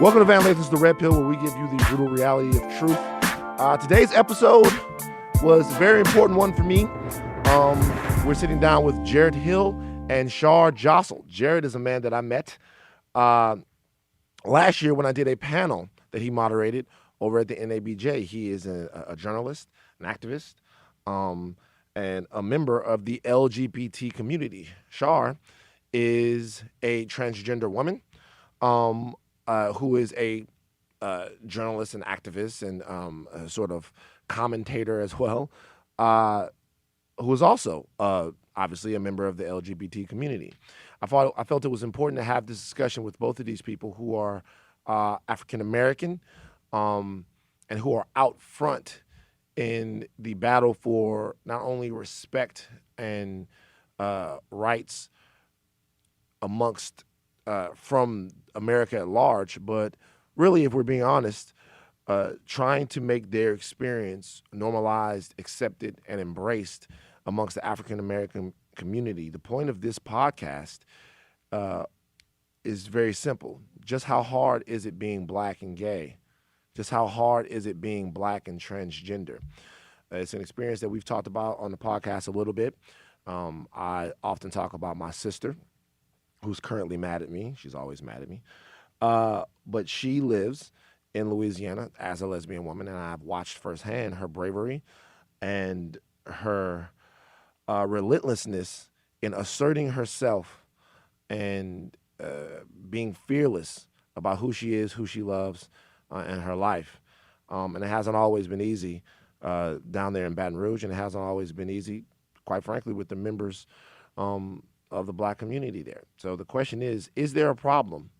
Welcome to Van Lathan's The Red Pill, where we give you the brutal reality of truth. Today's episode was a very important one for me. We're sitting down with Jarrett Hill and Shar Jossell. Jarrett is a man that I met last year when I did a panel that he moderated over at the NABJ. He is a journalist, an activist, and a member of the LGBT community. Shar is a transgender woman who is a journalist and activist and a sort of commentator as well, who is also obviously a member of the LGBT community. I felt it was important to have this discussion with both of these people who are African American and who are out front in the battle for not only respect and rights amongst from America at large, but really, if we're being honest, trying to make their experience normalized, accepted, and embraced amongst the African American community. The point of this podcast is very simple. Just how hard is it being black and gay? Just how hard is it being black and transgender? It's an experience that we've talked about on the podcast a little bit. I often talk about my sister, who's currently mad at me. She's always mad at me. But she lives in Louisiana as a lesbian woman, and I've watched firsthand her bravery and her relentlessness in asserting herself and being fearless about who she is, who she loves, and her life. And it hasn't always been easy down there in Baton Rouge, and it hasn't always been easy, quite frankly, with the members of the black community there. So the question is there a problem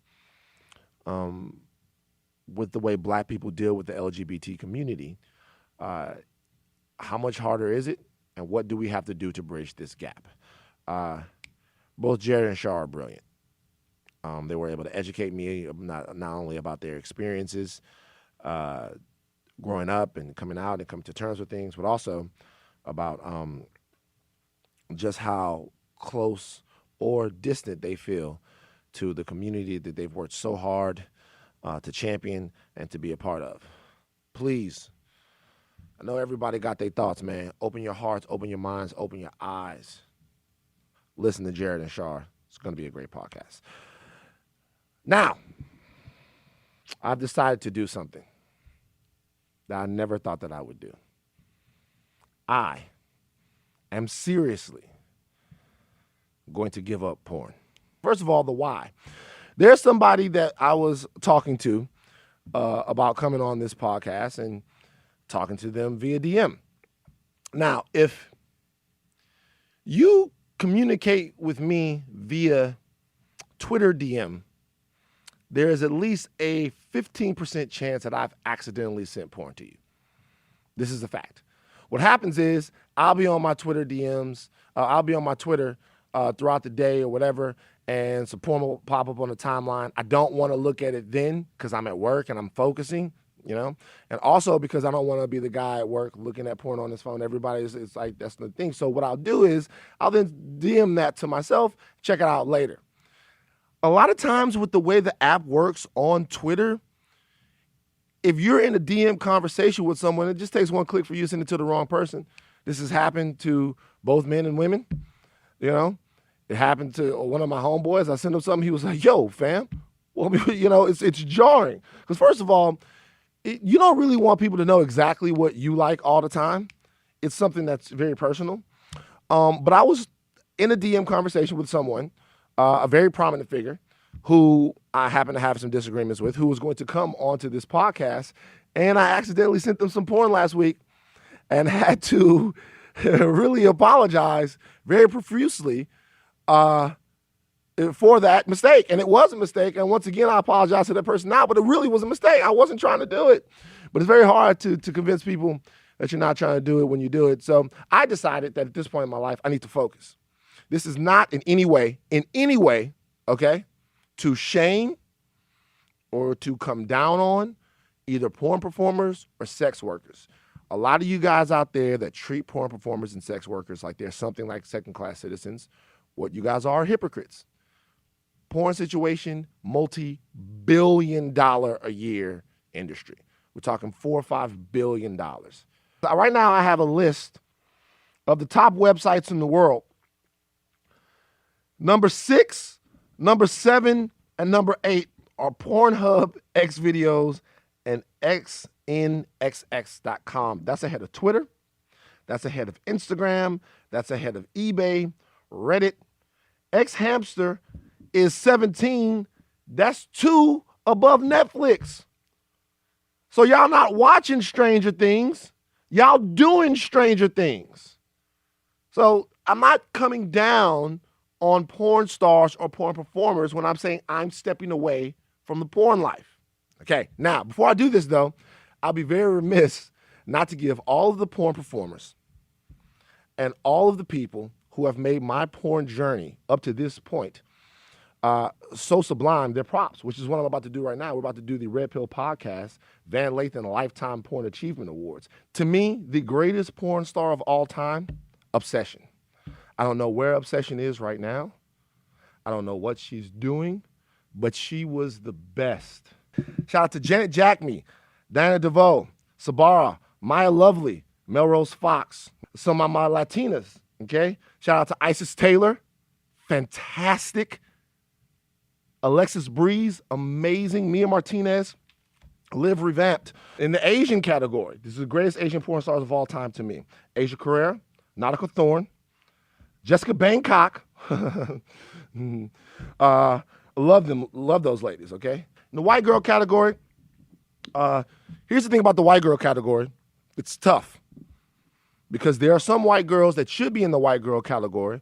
with the way black people deal with the LGBT community? How much harder is it? And what do we have to do to bridge this gap? Both Jarrett and Shar are brilliant. They were able to educate me not only about their experiences growing up and coming out and coming to terms with things, but also about just how close or distant they feel to the community that they've worked so hard to champion and to be a part of. Please, I know everybody got their thoughts, man. Open your hearts, open your minds, open your eyes. Listen to Jarrett and Shar. It's going to be a great podcast. Now, I've decided to do something that I never thought that I would do. I am seriously going to give up porn. First of all, the why. There's somebody that I was talking to about coming on this podcast and talking to them via DM. Now, if you communicate with me via Twitter DM, there is at least a 15% chance that I've accidentally sent porn to you. This is a fact. What happens is I'll be on my Twitter DMs, I'll be on my Twitter throughout the day or whatever, and some porn will pop up on the timeline. I don't want to look at it then because I'm at work and I'm focusing, you know, and also because I don't want to be the guy at work looking at porn on his phone. It's like, that's the thing. So what I'll do is I'll then DM that to myself, check it out later. A lot of times with the way the app works on Twitter, if you're in a DM conversation with someone, it just takes one click for you to send it to the wrong person. This has happened to both men and women. You know, it happened to one of my homeboys. I sent him something. He was like, yo, fam. Well, you know, it's jarring. Because first of all, you don't really want people to know exactly what you like all the time. It's something that's very personal. But I was in a DM conversation with someone, a very prominent figure, who I happen to have some disagreements with, who was going to come onto this podcast. And I accidentally sent them some porn last week and had to really apologize very profusely for that mistake. And it was a mistake. And once again, I apologize to that person now, but it really was a mistake. I wasn't trying to do it. But it's very hard to convince people that you're not trying to do it when you do it. So I decided that at this point in my life, I need to focus. This is not in any way, okay, to shame or to come down on either porn performers or sex workers. A lot of you guys out there that treat porn performers and sex workers like they're something like second-class citizens, what you guys are hypocrites. Porn situation, multi-billion-dollar a year industry. We're talking $4 or $5 billion. Right now, I have a list of the top websites in the world. Number 6, number 7, and number 8 are Pornhub, Xvideos, and xnxx.com. That's ahead of Twitter. That's ahead of Instagram. That's ahead of eBay, Reddit. Xhamster is 17. That's 2 above Netflix. So y'all not watching Stranger Things. Y'all doing Stranger Things. So I'm not coming down on porn stars or porn performers when I'm saying I'm stepping away from the porn life. Okay, now, before I do this, though, I'll be very remiss not to give all of the porn performers and all of the people who have made my porn journey up to this point so sublime their props, which is what I'm about to do right now. We're about to do the Red Pill Podcast, Van Lathan Lifetime Porn Achievement Awards. To me, the greatest porn star of all time, Obsession. I don't know where Obsession is right now. I don't know what she's doing, but she was the best. Shout out to Janet Jackme, Diana DeVoe, Sabara, Maya Lovely, Melrose Fox, some of my Latinas, okay? Shout out to Isis Taylor, fantastic. Alexis Breeze, amazing. Mia Martinez, Liv Revamped. In the Asian category, this is the greatest Asian porn stars of all time to me. Asia Carrera, Nautica Thorne, Jessica Bangkok. Love them, love those ladies, okay? In the white girl category, here's the thing about the white girl category. It's tough because there are some white girls that should be in the white girl category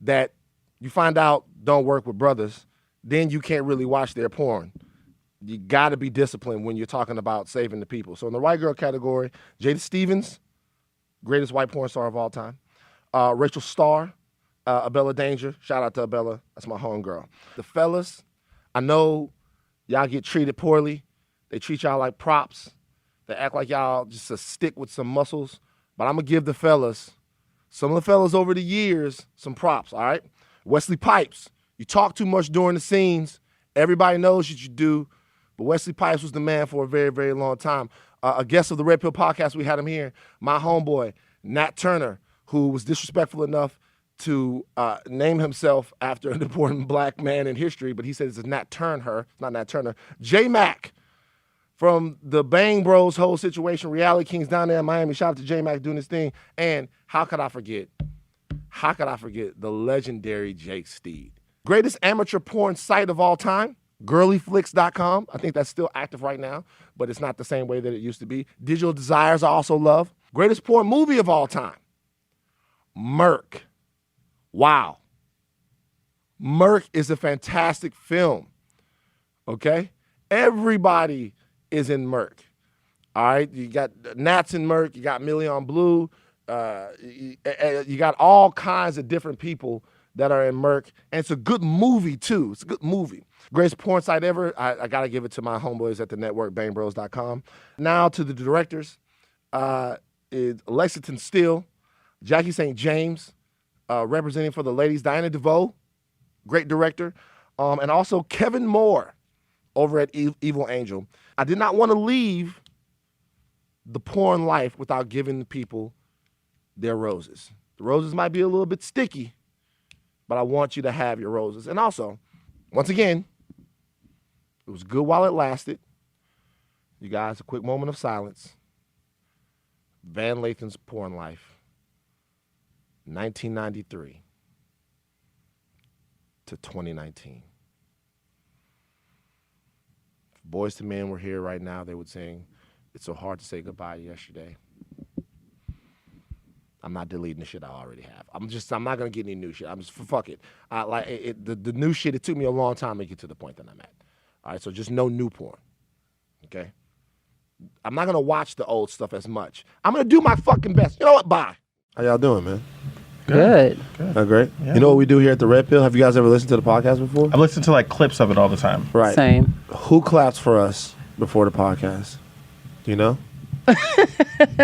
that you find out don't work with brothers, then you can't really watch their porn. You got to be disciplined when you're talking about saving the people. So in the white girl category, Jada Stevens, greatest white porn star of all time. Rachel Starr, Abella Danger. Shout out to Abella. That's my homegirl. The fellas, I know y'all get treated poorly. They treat y'all like props. They act like y'all just a stick with some muscles. But I'm going to give the fellas, some of the fellas over the years, some props, all right? Wesley Pipes, you talk too much during the scenes. Everybody knows what you do. But Wesley Pipes was the man for a very, very long time. A guest of the Red Pill Podcast, we had him here. My homeboy, Nat Turner, who was disrespectful enough to name himself after an important black man in history, but he said it's Nat Turner, not Nat Turner. J-Mac from the Bang Bros whole situation, Reality Kings down there in Miami. Shout out to J-Mac doing his thing. And how could I forget the legendary Jake Steed. Greatest amateur porn site of all time, girlyflix.com. I think that's still active right now, but it's not the same way that it used to be. Digital Desires I also love. Greatest porn movie of all time, Merc. Wow. Merc is a fantastic film, okay? Everybody is in Merc, all right? You got Nats in Merc, you got Million Blue, you got all kinds of different people that are in Merc, and it's a good movie, too. It's a good movie. Greatest porn site ever. I got to give it to my homeboys at the network, bangbros.com. Now to the directors. Is Lexington Steele, Jackie St. James, representing for the ladies, Diana DeVoe, great director, and also Kevin Moore over at Evil Angel. I did not want to leave the porn life without giving the people their roses. The roses might be a little bit sticky, but I want you to have your roses. And also, once again, it was good while it lasted. You guys, a quick moment of silence. Van Lathan's Porn Life, 1993 to 2019. If Boys to Men were here right now, they would sing, "It's so hard to say goodbye yesterday." I'm not deleting the shit I already have. I'm not gonna get any new shit. Fuck it. The new shit, it took me a long time to get to the point that I'm at. All right, so just no new porn, okay? I'm not gonna watch the old stuff as much. I'm gonna do my fucking best. You know what? Bye. How y'all doing, man? Good. Oh, great. Yeah. You know what we do here at the Red Pill? Have you guys ever listened to the podcast before? I've listened to like clips of it all the time. Right. Same. Who claps for us before the podcast? Do you know?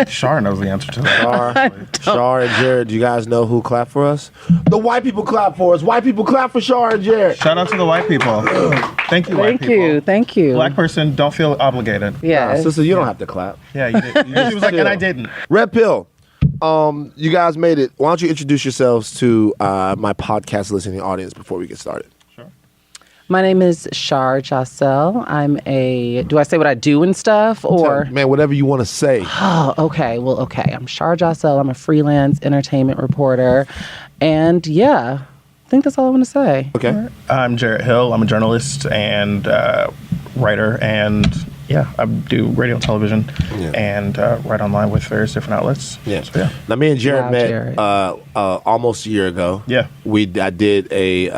Shar knows the answer to that. Shar and Jarrett, do you guys know who clapped for us? The white people clap for us. White people clap for Shar and Jarrett. Shout out to the white people. Thank you, white people. Thank you. Black person, don't feel obligated. Yeah. Sister, you don't have to clap. Yeah, you did. She was like, and I didn't. Red Pill, you guys made it. Why don't you introduce yourselves to my podcast listening audience before we get started? My name is Shar Jossell. Do I say what I do and stuff, or? Man, whatever you want to say. Oh, okay. Well, okay. I'm Shar Jossell. I'm a freelance entertainment reporter. And yeah, I think that's all I want to say. Okay. I'm Jarrett Hill. I'm a journalist and writer, and I do radio and television and write online with various different outlets. Yeah. So, yeah. Now, me and Jarrett met Jarrett. almost a year ago. Yeah. I did a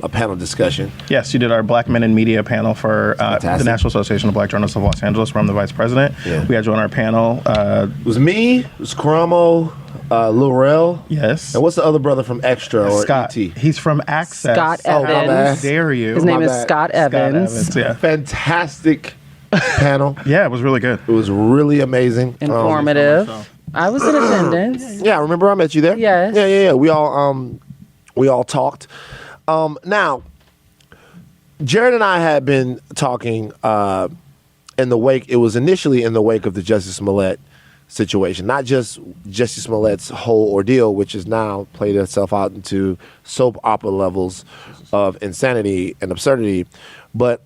panel discussion. Yes, you did our Black Men in Media panel for the National Association of Black Journalists of Los Angeles, where I'm the vice president. Yeah. We had you on our panel. It was me, it was Karamo, Lil Rel. Yes. And what's the other brother from Extra or Scott. ET? He's from Access. Scott Oh, my bad. Evans. How dare you? His name My is bad. Scott Evans. Yeah. Fantastic panel. Yeah, it was really good. It was really amazing. Informative. I was in attendance. Yeah, remember I met you there? Yes. Yeah. We all talked. Now, Jarrett and I had been talking in the wake. It was initially in the wake of the Jussie Smollett situation, not just Jussie Smollett's whole ordeal, which has now played itself out into soap opera levels of insanity and absurdity, but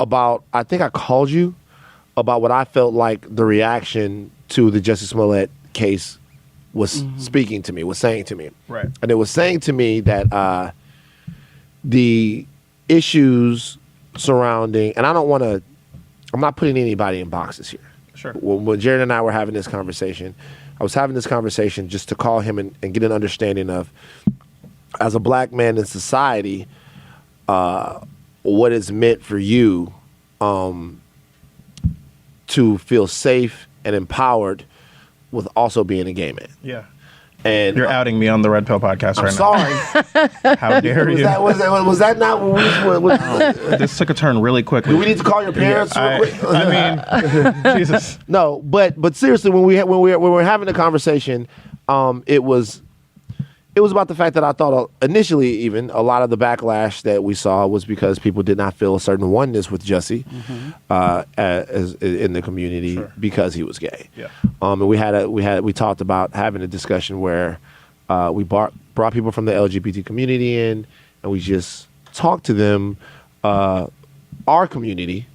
about, I think I called you about what I felt like the reaction to the Jussie Smollett case was speaking to me, was saying to me. Right. And it was saying to me that the issues surrounding, and I'm not putting anybody in boxes here. Sure. When Jarrett and I were having this conversation, I was having this conversation just to call him and get an understanding of, as a black man in society, what it's meant for you to feel safe and empowered with also being a gay man. Yeah. And You're outing me on the Red Pill podcast right sorry. now. How dare you? Was that not what we This took a turn really quickly. do we need to call your parents real quick? I mean, Jesus. No, but seriously, when we were having the conversation, it was about the fact that I thought initially even a lot of the backlash that we saw was because people did not feel a certain oneness with Jussie as in the community because he was gay. Yeah. And we talked about having a discussion where we brought people from the LGBT community in, and we just talked to them, our community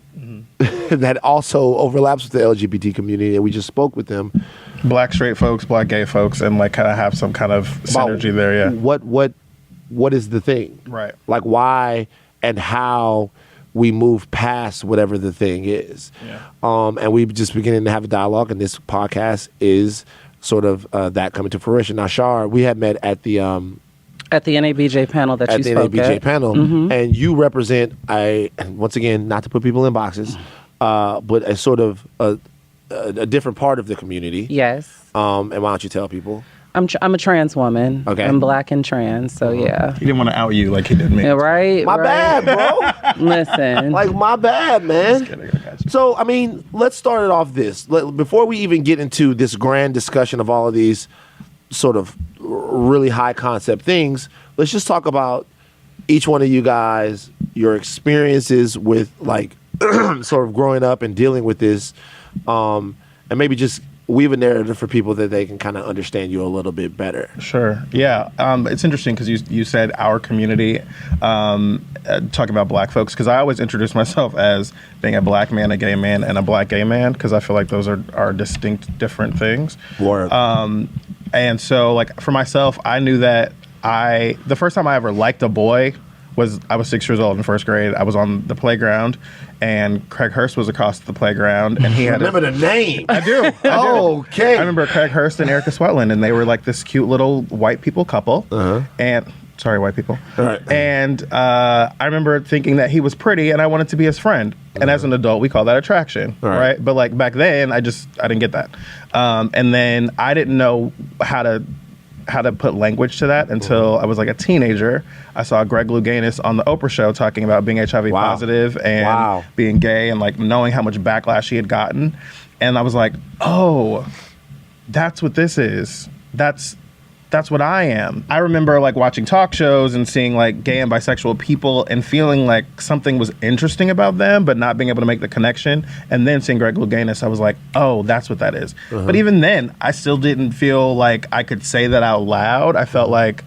that also overlaps with the LGBT community, and we just spoke with them. Black straight folks, black gay folks, and like kind of have some kind of synergy there. Yeah. What is the thing? Right. Like why and how we move past whatever the thing is. Yeah. And we just beginning to have a dialogue, and this podcast is sort of that coming to fruition. Now, Shar, we had met at the NABJ panel that you spoke NABJ at. panel, and you represent once again, not to put people in boxes, but a sort of a different part of the community. Yes. And why don't you tell people? I'm a trans woman. Okay. I'm black and trans, so yeah. He didn't want to out you like he did me. Yeah, right? My right. bad, bro. Listen. Like, my bad, man. I got you. So, I mean, let's start it off this. Before we even get into this grand discussion of all of these sort of really high concept things, let's just talk about each one of you guys, your experiences with, like, sort of growing up and dealing with this, and maybe just weave a narrative for people that they can kind of understand you a little bit better. Sure. Yeah. It's interesting because you said our community, talking about black folks, because I always introduce myself as being a black man, a gay man, and a black gay man, because I feel like those are distinct, different things. Word. And so, like, for myself, I knew that the first time I ever liked a boy was I was 6 years old in first grade. I was on the playground, and Craig Hurst was across the playground, and he had Remember the name? I do. Okay. I remember Craig Hurst and Erica Swetland, and they were like this cute little white people couple. And sorry, white people. All right. And I remember thinking that he was pretty, and I wanted to be his friend. And as an adult, we call that attraction, right? But like back then, I didn't get that. And then I didn't know how to put language to that until I was like a teenager. I saw Greg Louganis on the Oprah show talking about being HIV positive and being gay, and like knowing how much backlash he had gotten. And I was like, oh, that's what this is. That's what I am. I remember like watching talk shows and seeing like gay and bisexual people and feeling like something was interesting about them, but not being able to make the connection. And then seeing regular gayness, I was like, oh, that's what that is. But even then, I still didn't feel like I could say that out loud. I felt like,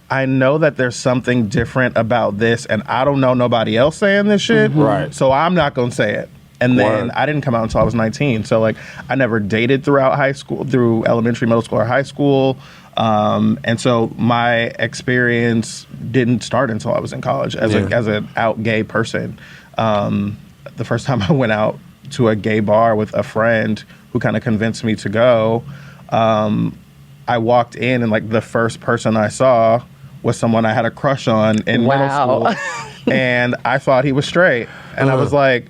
I know that there's something different about this, and I don't know nobody else saying this shit. Right. So I'm not going to say it. And then I didn't come out until I was 19. So like I never dated throughout high school, through elementary, middle school, or high school. And so my experience didn't start until I was in college as an out gay person. The first time I went out to a gay bar with a friend who kind of convinced me to go, I walked in and like the first person I saw was someone I had a crush on in middle school. And I thought he was straight. And I was like,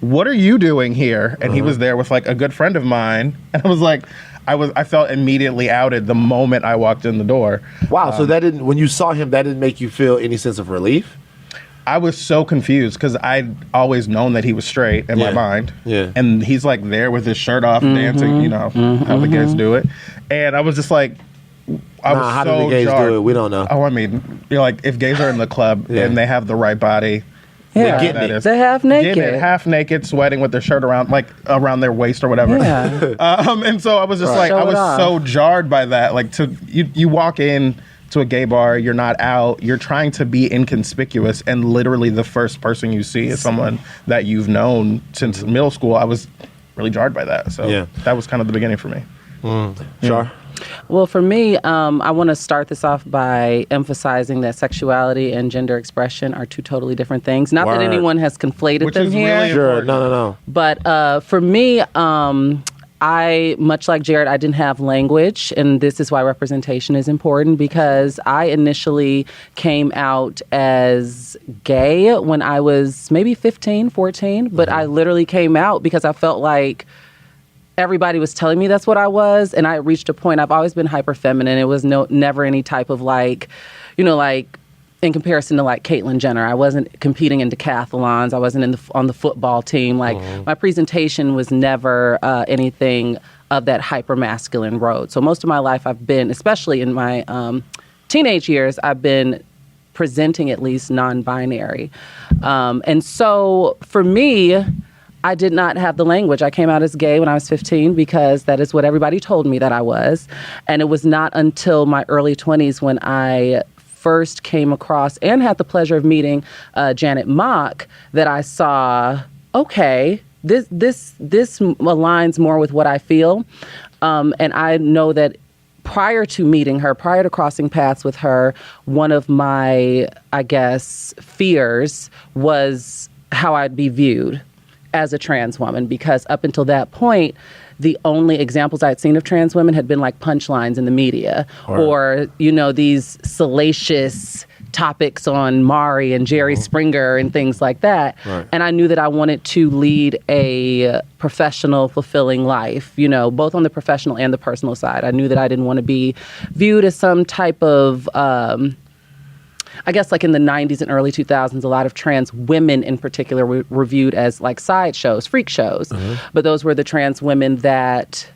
what are you doing here? And he was there with like a good friend of mine. And I was like, I felt immediately outed the moment I walked in the door. Wow. So that didn't, when you saw him, that didn't make you feel any sense of relief? I was so confused because I'd always known that he was straight in my mind. Yeah. And he's like there with his shirt off dancing, you know, how the gays do it. And I was just like, how do the gays do it? We don't know. Oh, I mean, you're like, if gays are in the club and they have the right body, they're half naked, half naked, sweating with their shirt around their waist or whatever. Yeah. And so I was just like, I was so jarred by that. Like, you walk in to a gay bar, you're not out, you're trying to be inconspicuous, and literally the first person you see is someone that you've known since middle school. I was really jarred by that. So that was kind of the beginning for me. Shar? Well, for me, I want to start this off by emphasizing that sexuality and gender expression are two totally different things. Not that anyone has conflated them here. Really sure, no. But for me, I, much like Jarrett, I didn't have language, and this is why representation is important, because I initially came out as gay when I was maybe 15, 14, but I literally came out because I felt like everybody was telling me that's what I was, and I reached a point, I've always been hyper feminine. It was never any type of like, you know, like in comparison to like Caitlyn Jenner, I wasn't competing in decathlons. I wasn't on the football team. Like my presentation was never anything of that hyper masculine road. So most of my life I've been, especially in my teenage years, I've been presenting at least non-binary. And so for me, I did not have the language. I came out as gay when I was 15 because that is what everybody told me that I was. And it was not until my early 20s when I first came across and had the pleasure of meeting Janet Mock that I saw, okay, this aligns more with what I feel. And I know that prior to meeting her, prior to crossing paths with her, one of my, I guess, fears was how I'd be viewed as a trans woman, because up until that point, the only examples I'd seen of trans women had been like punchlines in the media or, you know, these salacious topics on Maury and Jerry Springer and things like that. Right. And I knew that I wanted to lead a professional, fulfilling life, you know, both on the professional and the personal side. I knew that I didn't want to be viewed as some type of, I guess like in the 90s and early 2000s, a lot of trans women in particular were viewed as like sideshows, freak shows. But those were the trans women that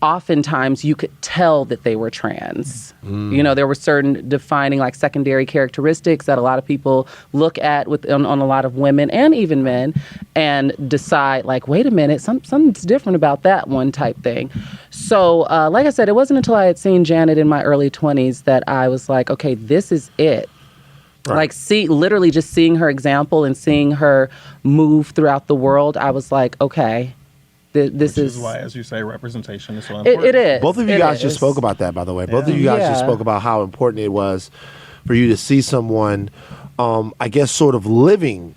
oftentimes you could tell that they were trans. You know, there were certain defining like secondary characteristics that a lot of people look at on a lot of women and even men and decide like, wait a minute, something's different about that one type thing. So like I said, it wasn't until I had seen Janet in my early 20s that I was like, okay, this is it. Right. Like literally just seeing her example and seeing her move throughout the world, I was like, okay, this is why, as you say, representation is so important. It is. Both of you guys just spoke about that, by the way. Both of you guys just spoke about how important it was for you to see someone, I guess, sort of living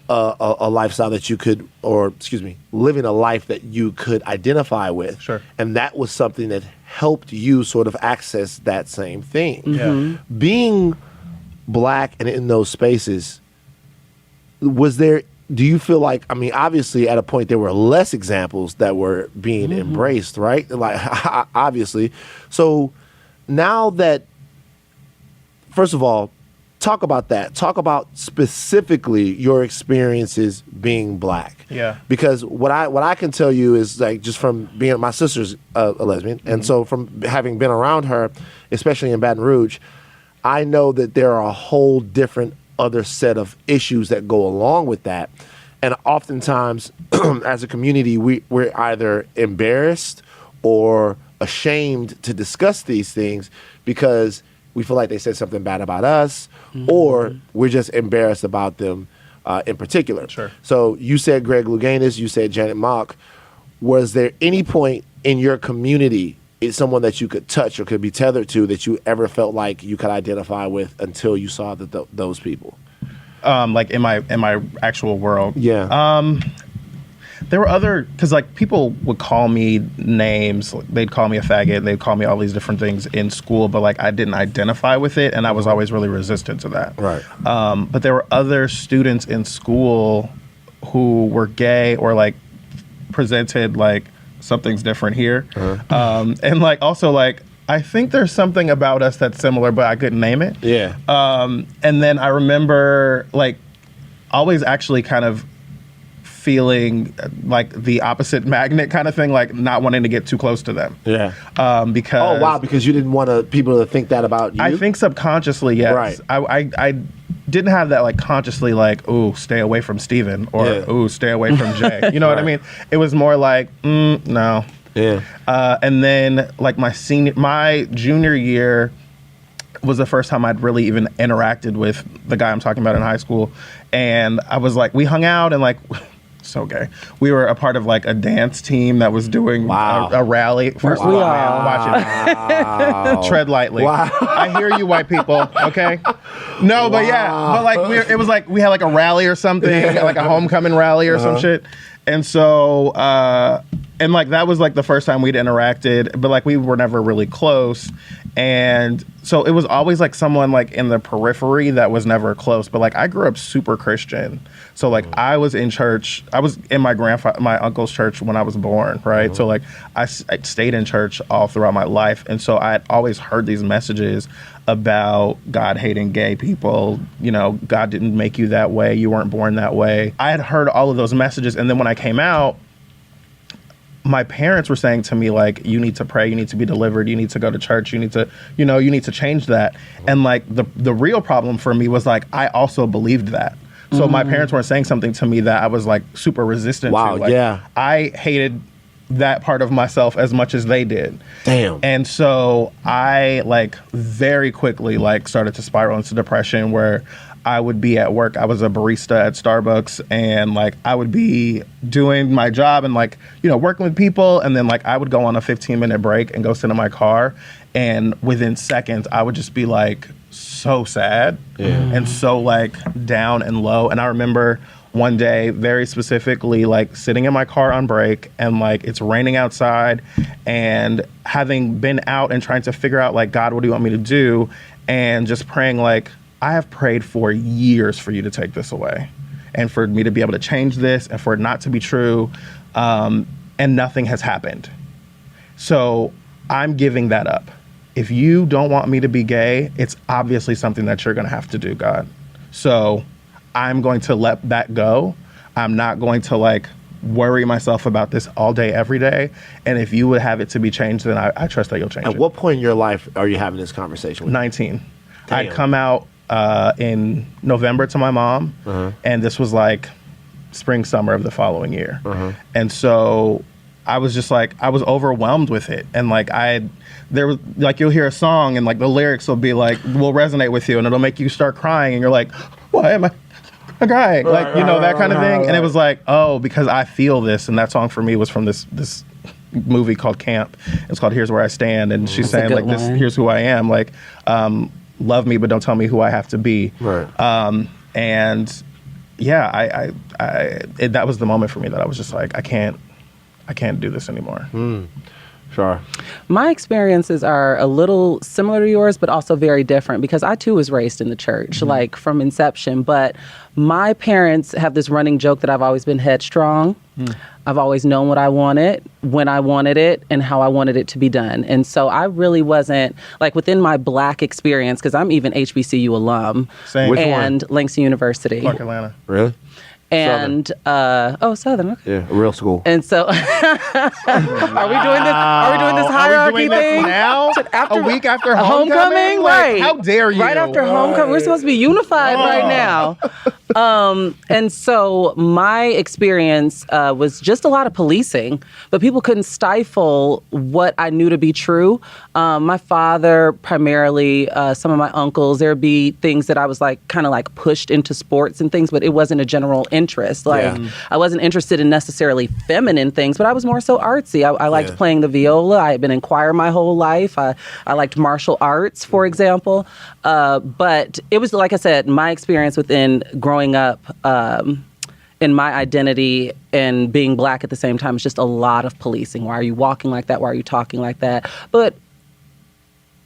a lifestyle that you could, living a life that you could identify with. Sure. And that was something that helped you sort of access that same thing. Being Black and in those spaces, do you feel like, I mean, obviously at a point there were less examples that were being embraced, right? Like, obviously. So now that, first of all, talk about that. Talk about specifically your experiences being black. Yeah. Because what I can tell you is like just from being my sister's a lesbian, and so from having been around her, especially in Baton Rouge, I know that there are a whole different other set of issues that go along with that. And oftentimes, as a community, we're either embarrassed or ashamed to discuss these things because we feel like they said something bad about us, or we're just embarrassed about them in particular. Sure. So you said Greg Louganis, you said Janet Mock. Was there any point in your community, is someone that you could touch or could be tethered to that you ever felt like you could identify with until you saw those people? Like in my actual world. Yeah. There were other, because like people would call me names, they'd call me a faggot, they'd call me all these different things in school, but like I didn't identify with it, and I was always really resistant to that. Right. But there were other students in school who were gay or like presented like something's different here. And like also like I think there's something about us that's similar, but I couldn't name it. Yeah. And then I remember like always actually kind of feeling like the opposite magnet kind of thing, like not wanting to get too close to them. Yeah. Because because you didn't want people to think that about you. I think subconsciously, yes. Right. I didn't have that like consciously like, ooh, stay away from Steven or ooh, stay away from Jay. You know what I mean? It was more like, no. Yeah. And then like my junior year was the first time I'd really even interacted with the guy I'm talking about in high school. And I was like, we hung out and like, so gay. We were a part of like a dance team that was doing a rally. First of all, man, watch it. Tread lightly. Wow. I hear you, white people. Okay. No, but yeah, but like it was like we had like a rally or something, like a homecoming rally or some shit. And so, and like that was like the first time we'd interacted, but like we were never really close. And so it was always like someone like in the periphery that was never close. But like I grew up super Christian. So like I was in church. I was in my uncle's church when I was born, right? So like I stayed in church all throughout my life. And so I had always heard these messages about God hating gay people. You know, God didn't make you that way. You weren't born that way. I had heard all of those messages. And then when I came out, my parents were saying to me, like, you need to pray, you need to be delivered, you need to go to church, you need to, you need to change that. And like the real problem for me was like, I also believed that. So my parents weren't saying something to me that I was like super resistant to. Like, I hated that part of myself as much as they did. Damn. And so I like very quickly like started to spiral into depression where I would be at work. I was a barista at Starbucks, and like I would be doing my job and like, working with people. And then like I would go on a 15-minute break and go sit in my car. And within seconds, I would just be like so sad and so like down and low. And I remember one day very specifically like sitting in my car on break and like it's raining outside and having been out and trying to figure out like, God, what do you want me to do? And just praying like, I have prayed for years for you to take this away and for me to be able to change this and for it not to be true. And nothing has happened. So I'm giving that up. If you don't want me to be gay, it's obviously something that you're going to have to do, God. So I'm going to let that go. I'm not going to like worry myself about this all day, every day. And if you would have it to be changed, then I trust that you'll change it. At what point in your life are you having this conversation with 19. Damn. I'd come out in November to my mom, and this was like spring, summer of the following year. And so I was just like, I was overwhelmed with it. And like there was like, you'll hear a song and like the lyrics will be like, will resonate with you and it'll make you start crying. And you're like, why am I crying? Like, that kind of thing. And it was like, oh, because I feel this. And that song for me was from this movie called Camp. It's called Here's Where I Stand. And she's saying like, this, here's who I am. Like, love me, but don't tell me who I have to be. Right. And yeah, that was the moment for me that I was just like, I can't do this anymore. Shar. My experiences are a little similar to yours, but also very different because I too was raised in the church, like from inception. But my parents have this running joke that I've always been headstrong. I've always known what I wanted, when I wanted it, and how I wanted it to be done. And so I really wasn't, like within my Black experience, because I'm even HBCU alum. Same. Which and one? Langston University. Clark, Atlanta. Really? And Southern, okay. Yeah, a real school. And so, are we doing this? Are we doing this hierarchy thing now? After, a week after homecoming? Like, Right? How dare you? Right after homecoming, we're supposed to be unified right now. And so my experience was just a lot of policing, but people couldn't stifle what I knew to be true. My father, primarily, some of my uncles, there'd be things that I was like kind of like pushed into sports and things, but it wasn't a general interest. Like I wasn't interested in necessarily feminine things, but I was more so artsy. I liked playing the viola. I had been in choir my whole life. I liked martial arts, for example. But it was, like I said, my experience within growing up in my identity and being Black at the same time is just a lot of policing. Why are you walking like that? Why are you talking like that? But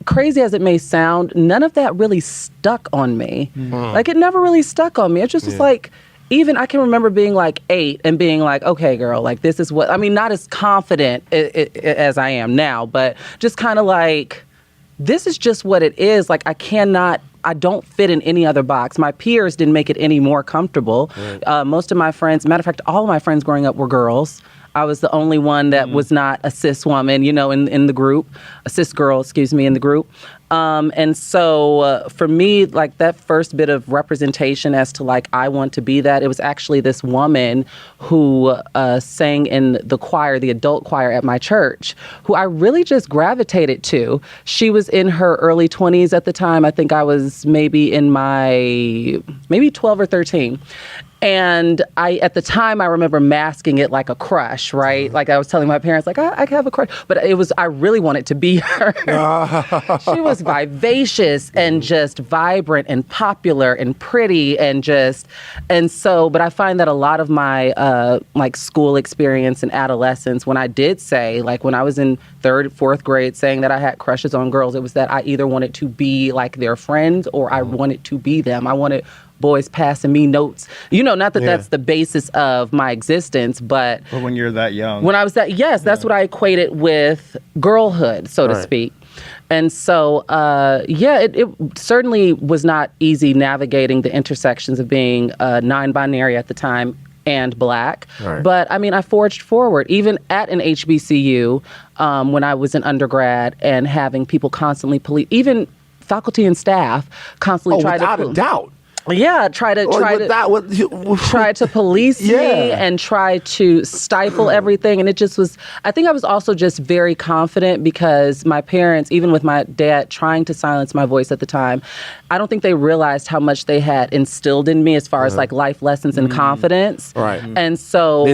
crazy as it may sound, none of that really stuck on me. Like it never really stuck on me. It just was like, even I can remember being like 8 and being like, okay, girl, like this is what, I mean, not as confident as I am now, but just kind of like, this is just what it is. Like I don't fit in any other box. My peers didn't make it any more comfortable. Right. Most of my friends, matter of fact, all of my friends growing up were girls. I was the only one that was not a cis woman, in the group, a cis girl, in the group. And so for me, like that first bit of representation as to like, I want to be that, it was actually this woman who sang in the choir, the adult choir at my church, who I really just gravitated to. She was in her early 20s at the time. I think I was maybe 12 or 13. And at the time, I remember masking it like a crush, right? Like I was telling my parents, like, I have a crush. But I really wanted to be her. She was vivacious and just vibrant and popular and pretty but I find that a lot of my like school experience and adolescence, when I did say, like when I was in 3rd, 4th grade saying that I had crushes on girls, it was that I either wanted to be like their friends or I wanted to be them. I wanted boys passing me notes. Not that that's the basis of my existence, but when you're that young. When I was that's what I equated with girlhood, so to speak. And so, it certainly was not easy navigating the intersections of being non-binary at the time and Black. Right. But I mean, I forged forward, even at an HBCU when I was an undergrad and having people constantly police, even faculty and staff constantly try to... without a doubt. Yeah, try to police me and try to stifle everything. And it just was, I think I was also just very confident because my parents, even with my dad trying to silence my voice at the time, I don't think they realized how much they had instilled in me as far as like life lessons and confidence. Right. And so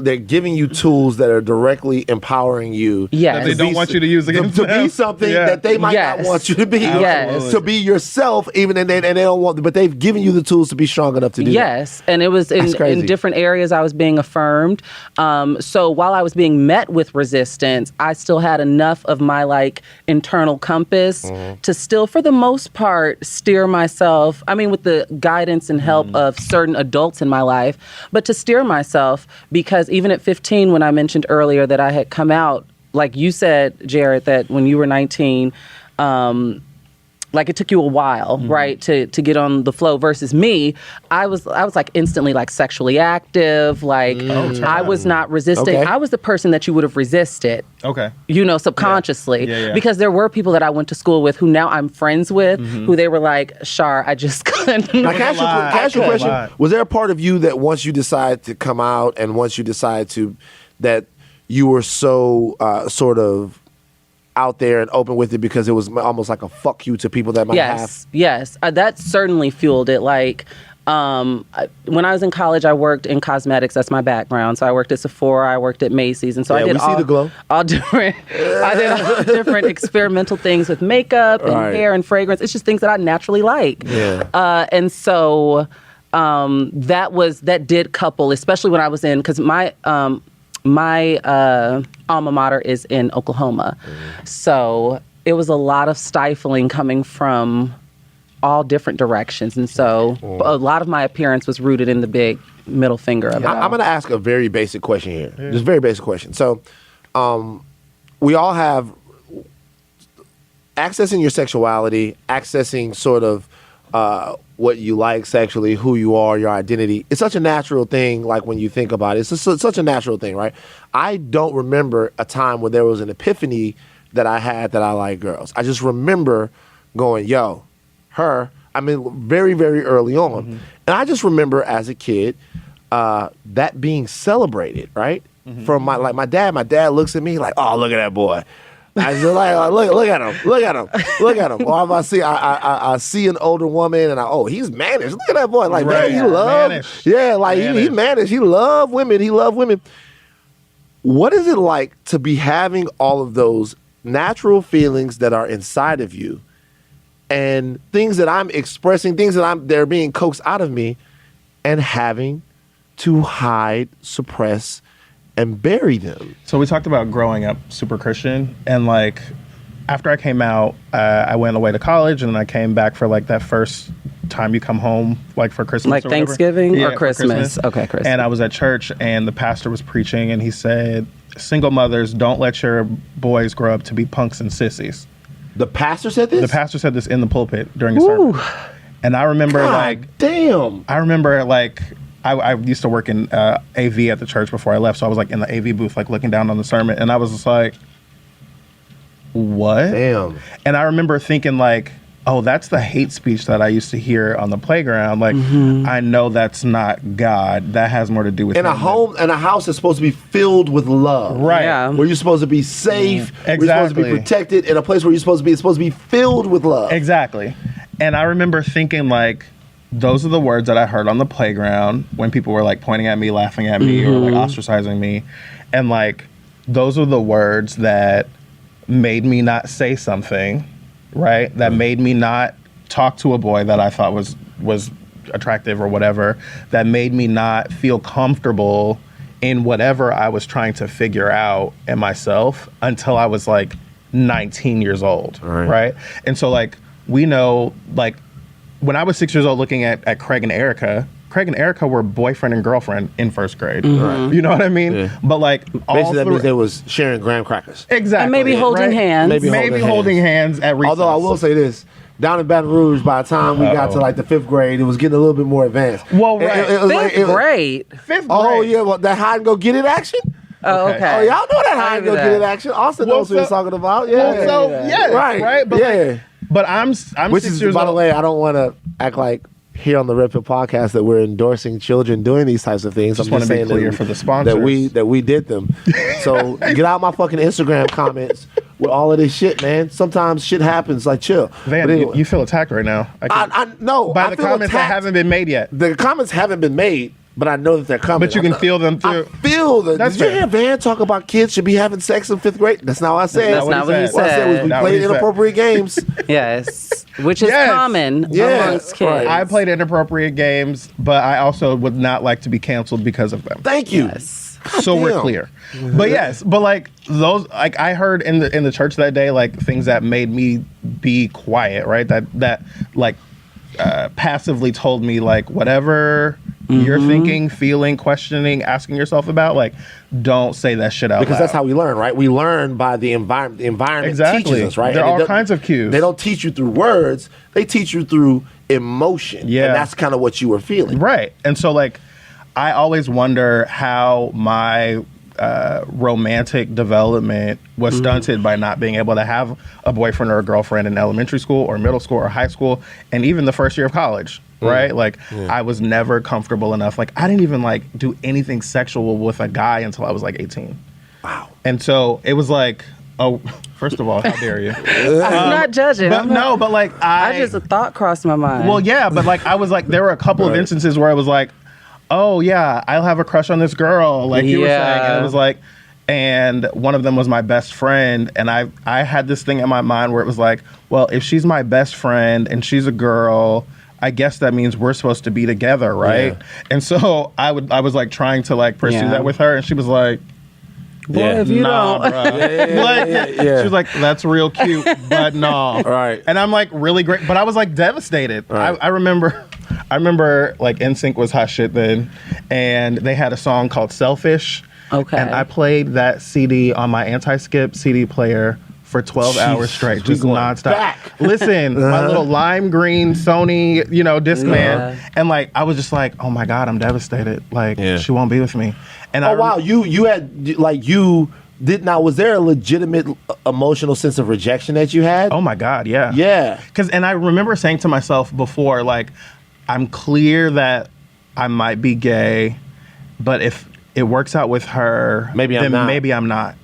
they're giving you tools that are directly empowering you. Yes. That they don't want you to use against to them. be something that they might not want you to be. Yes. To be yourself, even and they don't want, but they've given you the tools to be strong enough to do that. Yes, and it was in different areas I was being affirmed. So while I was being met with resistance, I still had enough of my like internal compass to still, for the most part, steer myself. I mean, with the guidance and help of certain adults in my life, but to steer myself, because even at 15, when I mentioned earlier that I had come out, like you said, Jarrett, that when you were 19, like it took you a while, right, to get on the flow versus me. I was like instantly like sexually active. Like I was not resisting. Okay. I was the person that you would have resisted. Okay. Subconsciously. Yeah. Because there were people that I went to school with who now I'm friends with, who they were like, Shar, I just couldn't. Now, can I ask you a question? Was there a part of you that once you decided to come out and once you decided to, that you were so sort of out there and open with it because it was almost like a fuck you to people that might have? Yes. That certainly fueled it. Like, when I was in college, I worked in cosmetics. That's my background. So I worked at Sephora, I worked at Macy's, and so I did see the glow. I did all different experimental things with makeup and hair and fragrance. It's just things that I naturally like. Yeah. And so that did couple, especially when I was in, because my alma mater is in Oklahoma. So it was a lot of stifling coming from all different directions. And so a lot of my appearance was rooted in the big middle finger of it. I'm going to ask a very basic question here. Just a very basic question. So we all have accessing your sexuality, accessing sort of what you like sexually, who you are, your identity. It's such a natural thing, like when you think about it. It's such a natural thing, right? I don't remember a time where there was an epiphany that I had that I like girls. I just remember going, yo, her, I mean, very, very early on. And I just remember as a kid that being celebrated, right? From my dad. My dad looks at me like, oh, look at that boy. I just like look at him. Or if I see an older woman and he's managed. Look at that boy. Like, man, he love. Yeah, like he managed. He love women. What is it like to be having all of those natural feelings that are inside of you and things that I'm expressing, they're being coaxed out of me, and having to hide, suppress, and bury them? So we talked about growing up super Christian, and like after I came out, I went away to college, and then I came back for like that first time you come home, like for Christmas, like or whatever. Thanksgiving or Christmas. Okay, Christmas. And I was at church, and the pastor was preaching, and he said, "Single mothers, don't let your boys grow up to be punks and sissies." The pastor said this? The pastor said this in the pulpit during a sermon. And I remember I used to work in AV at the church before I left, so I was like in the AV booth, like looking down on the sermon, and I was just like, what? Damn. And I remember thinking like, oh, that's the hate speech that I used to hear on the playground. Like, I know that's not God. That has more to do with in a home, and a house is supposed to be filled with love, right? Yeah. Where you're supposed to be safe, exactly. Where you're supposed to be protected, in a place where it's supposed to be filled with love. Exactly. And I remember thinking like, those are the words that I heard on the playground when people were like pointing at me, laughing at me, or like ostracizing me, and like those are the words that made me not say something. Right? That made me not talk to a boy that I thought was attractive or whatever. That made me not feel comfortable in whatever I was trying to figure out in myself until I was like 19 years old. Right? And so like we know, like when I was 6 years old looking at Craig and Erica were boyfriend and girlfriend in first grade. You know what I mean? Yeah. But like basically that means they was sharing graham crackers. Exactly. And maybe holding hands. Maybe holding hands at recess. Although I will say this, down in Baton Rouge, by the time we got to like the 5th grade, it was getting a little bit more advanced. Well, right. Fifth grade. Oh yeah, well that hide and go get it action. Oh, okay. Oh, y'all know that hide and go get it action. Austin knows what he's talking about. Yeah. Right. But but I'm 6 years by the old. way, I don't want to act like here on the Red Pill podcast that we're endorsing children doing these types of things. Just want to be clear for the sponsors that we did them. So get out my fucking Instagram comments with all of this shit, man. Sometimes shit happens. Like chill. Van, anyway, you feel attacked right now. I know. By the comments that haven't been made yet. The comments haven't been made, but I know that they're coming. But you can feel them too. I feel them. Did you hear Van talk about kids should be having sex in 5th grade? That's not what I said. That's not what he said. What I said was we played inappropriate games. Yes. Which is common amongst kids. Right. I played inappropriate games, but I also would not like to be canceled because of them. Thank you. Yes. So we're clear. But yes, but like those, like I heard in the church that day, like things that made me be quiet, right? That like passively told me like whatever you're thinking, feeling, questioning, asking yourself about, like don't say that shit out because loud. that's how we learn, right? We learn by the environment. The environment teaches us, right? There are all kinds of cues. They don't teach you through words. They teach you through emotion. Yeah. And that's kind of what you were feeling. Right. And so like I always wonder how my romantic development was stunted by not being able to have a boyfriend or a girlfriend in elementary school or middle school or high school and even the first year of college. Right? Like I was never comfortable enough. Like I didn't even like do anything sexual with a guy until I was like 18. Wow. And so it was like, oh, first of all, how dare you? I'm not judging. But no, but like I just a thought crossed my mind. Well, yeah, but like I was like, there were a couple of instances where I was like, oh yeah, I'll have a crush on this girl, like you were saying, and it was like, and one of them was my best friend, and I had this thing in my mind where it was like, well, if she's my best friend and she's a girl, I guess that means we're supposed to be together, right? Yeah. And so I was like trying to like pursue that with her, and she was like, Boy, if you don't. She was like, that's real cute, but no. Right. And I'm like, really great. But I was like devastated. Right. I remember like NSYNC was hot shit then. And they had a song called Selfish. Okay. And I played that CD on my anti-skip CD player for 12 hours straight, just nonstop. Listen, my little lime green Sony, Discman. And like, I was just like, oh my God, I'm devastated. Like, she won't be with me. And wow, you had, like, you did not, was there a legitimate emotional sense of rejection that you had? Oh my God, yeah. Yeah. And I remember saying to myself before, like, I'm clear that I might be gay, but if it works out with her, maybe I'm not.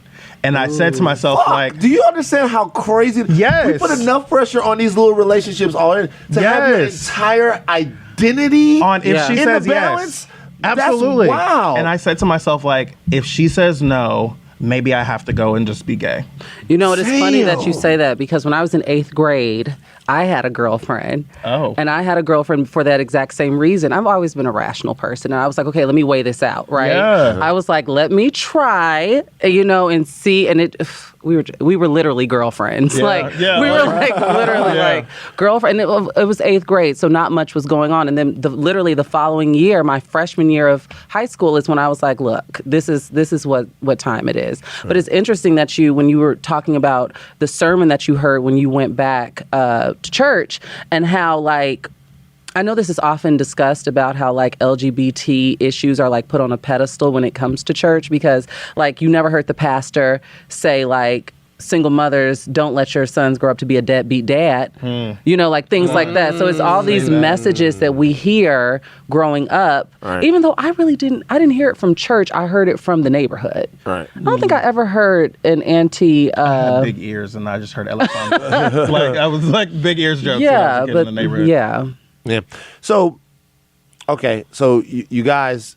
And I said to myself, like, do you understand how crazy? Yes. We put enough pressure on these little relationships already to have your entire identity on if she says yes. Absolutely. That's, wow. And I said to myself, like, if she says no, maybe I have to go and just be gay. You know, it's funny that you say that, because when I was in 8th grade, I had a girlfriend. Oh. And I had a girlfriend for that exact same reason. I've always been a rational person. And I was like, okay, let me weigh this out, right? Yeah. I was like, let me try, and see. And we were literally girlfriends. We were literally like girlfriend. And it was 8th grade, so not much was going on. And then literally the following year, my freshman year of high school, is when I was like, look, this is what time it is. Right. But it's interesting that when you were talking about the sermon that you heard when you went back to church, and how, like, I know this is often discussed about how, like, LGBT issues are, like, put on a pedestal when it comes to church, because, like, you never heard the pastor say, like, single mothers, don't let your sons grow up to be a deadbeat dad, like things like that. So it's all these messages that we hear growing up, even though I didn't hear it from church. I heard it from the neighborhood. Right. I don't think I ever heard an anti. I had big ears, and I just heard Lathan. Like, I was like big ears jokes. Yeah, in the neighborhood. Yeah. So, okay, so you guys,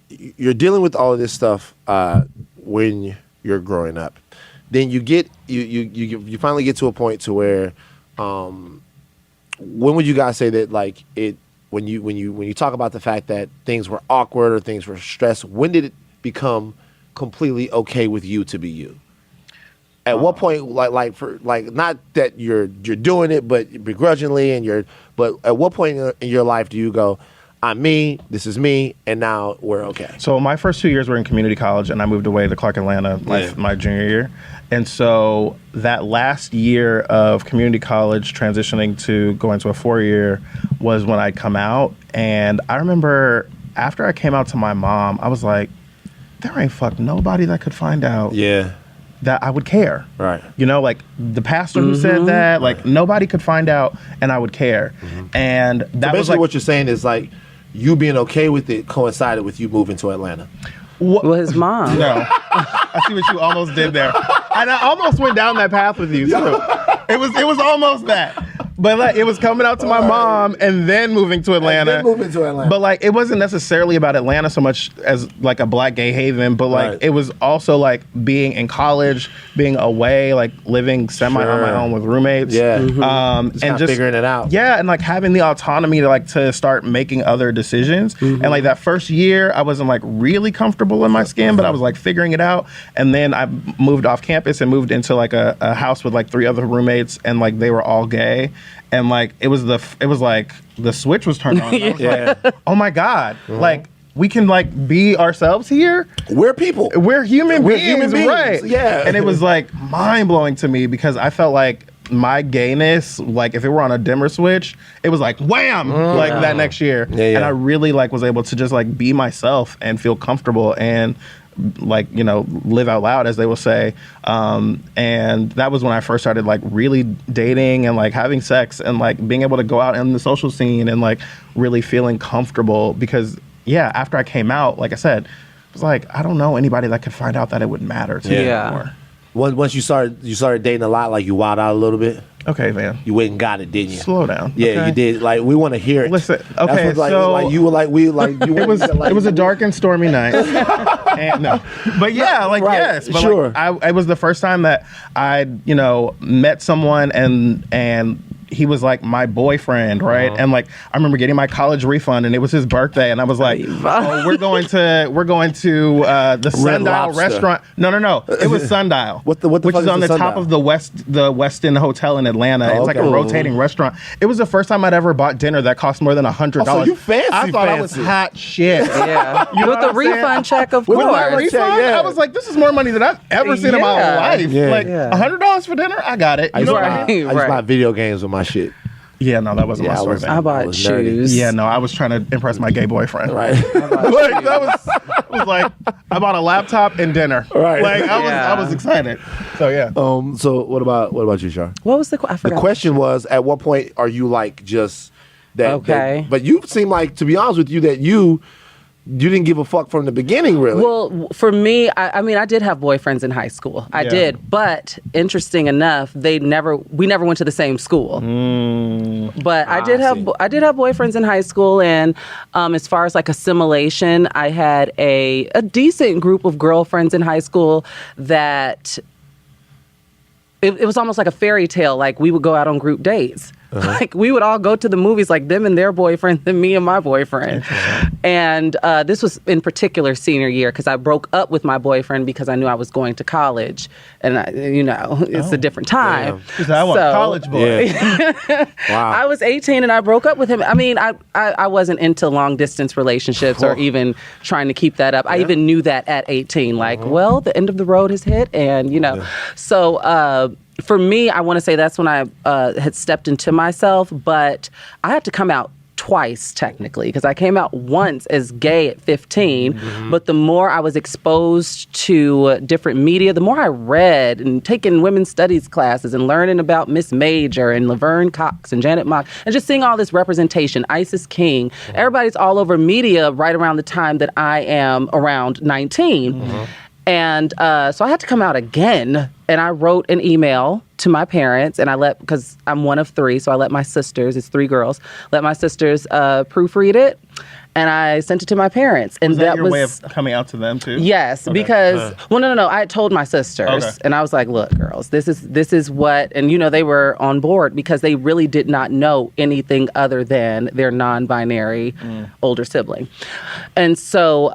you're dealing with all of this stuff when you're growing up. Then you get you finally get to a point to where, when would you guys say that, like, when you talk about the fact that things were awkward or things were stressed, when did it become completely okay with you to be you? At what point, like not that you're doing it, but begrudgingly, but at what point in your life do you go, I'm me, this is me, and now we're okay? So my first 2 years were in community college, and I moved away to Clark, Atlanta my junior year. And so that last year of community college transitioning to going to a 4-year was when I'd come out. And I remember after I came out to my mom, I was like, there ain't fuck nobody that could find out that I would care. Right. Like the pastor who said that, like nobody could find out and I would care. And that so was like, what you're saying is, like, you being okay with it coincided with you moving to Atlanta. Well, his mom. No. I see what you almost did there. And I almost went down that path with you, too. It was almost that. But, like, it was coming out to my mom and then moving to Atlanta. But, like, it wasn't necessarily about Atlanta so much as, like, a black gay haven. But, like, it was also, like, being in college, being away, like, living semi on my own with roommates. Yeah. And just figuring it out. Yeah, and, like, having the autonomy to start making other decisions. And, like, that first year, I wasn't, like, really comfortable in my skin, but I was, like, figuring it out. And then I moved off campus and moved into, like, a house with, like, 3 other roommates, and, like, they were all gay. And, like, it was like the switch was turned on. Like, oh my God. Like, we can, like, be ourselves here. We're people. We're human beings. Right. Yeah. And it was, like, mind blowing to me, because I felt like my gayness, like, if it were on a dimmer switch, it was like wham, like that next year. Yeah. And I really, like, was able to just, like, be myself and feel comfortable and, like, live out loud, as they will say. And that was when I first started, like, really dating and, like, having sex and, like, being able to go out in the social scene and, like, really feeling comfortable. Because, after I came out, like I said, it was like, I don't know anybody that could find out that it would matter to me anymore. Once you started dating a lot, like, you wild out a little bit. Okay, man. You went and got it, didn't you? Slow down. Yeah, okay? You did. Like, we want to hear it. Listen, okay, it was a dark and stormy night. And, no, but yes, but it was the first time that I met someone and he was like my boyfriend, right? And like I remember getting my college refund, and it was his birthday, and I was like, "Oh, we're going to the Sundial Lobster. restaurant." No, it was Sundial, What the which fuck is is on the the top Sundial? of the Westin Hotel in Atlanta. It's like a okay. rotating restaurant. It was the first time I'd ever bought dinner that cost more than $100. Oh, so you fancy, I thought I was fancy. hot shit. Yeah. You know With what the I'm saying? refund check, of With course. my refund, Yeah. I was like, "This is more money than I've ever seen in my Yeah. life." Yeah. Like Yeah. $100 for dinner, I got it. I You used, know to what buy, I I mean? used to buy video games with my shit. Yeah, no, that wasn't Yeah, my I story. was- man. I bought was nerdy. shoes. Yeah, no, I was trying to impress my gay boyfriend. Right. Like that was like I bought a laptop and dinner. Right. Like Yeah. I was excited. So yeah. So what about you, Shar? What was the I The forgot. question was, at what point are you like just that? Okay. But you seem like, to be honest with you, that you didn't give a fuck from the beginning, really. Well, for me, I mean, I did have boyfriends in high school. I Yeah. did, but interesting enough, we never went to the same school. But I did have see. boyfriends in high school, and as far as like assimilation, I had a decent group of girlfriends in high school that. It was almost like a fairy tale. Like we would go out on group dates. Like we would all go to the movies, like them and their boyfriend, then me and my boyfriend. And this was in particular senior year because I broke up with my boyfriend because I knew I was going to college, and it's a different time. Because I want college boy. Yeah. Wow. I was 18 and I broke up with him. I mean, I wasn't into long distance relationships or even trying to keep that up. I even knew that at 18. Like, well, the end of the road has hit, and so. For me, I want to say that's when I had stepped into myself, but I had to come out twice technically because I came out once as gay at 15, but the more I was exposed to different media, the more I read and taking women's studies classes and learning about Miss Major and Laverne Cox and Janet Mock and just seeing all this representation, Isis King, everybody's all over media right around the time that I am around 19. And so I had to come out again, and I wrote an email to my parents, and because I'm one of three, so I let my sisters, it's three girls, let my sisters proofread it, and I sent it to my parents. And Was that your was way of coming out to them too? Yes, because no. I had told my sisters, Okay. and I was like, "Look, girls, this is what," and they were on board because they really did not know anything other than their non-binary older sibling, and so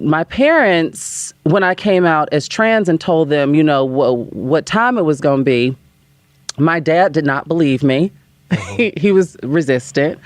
my parents, when I came out as trans and told them, what time it was going to be, my dad did not believe me. He was resistant.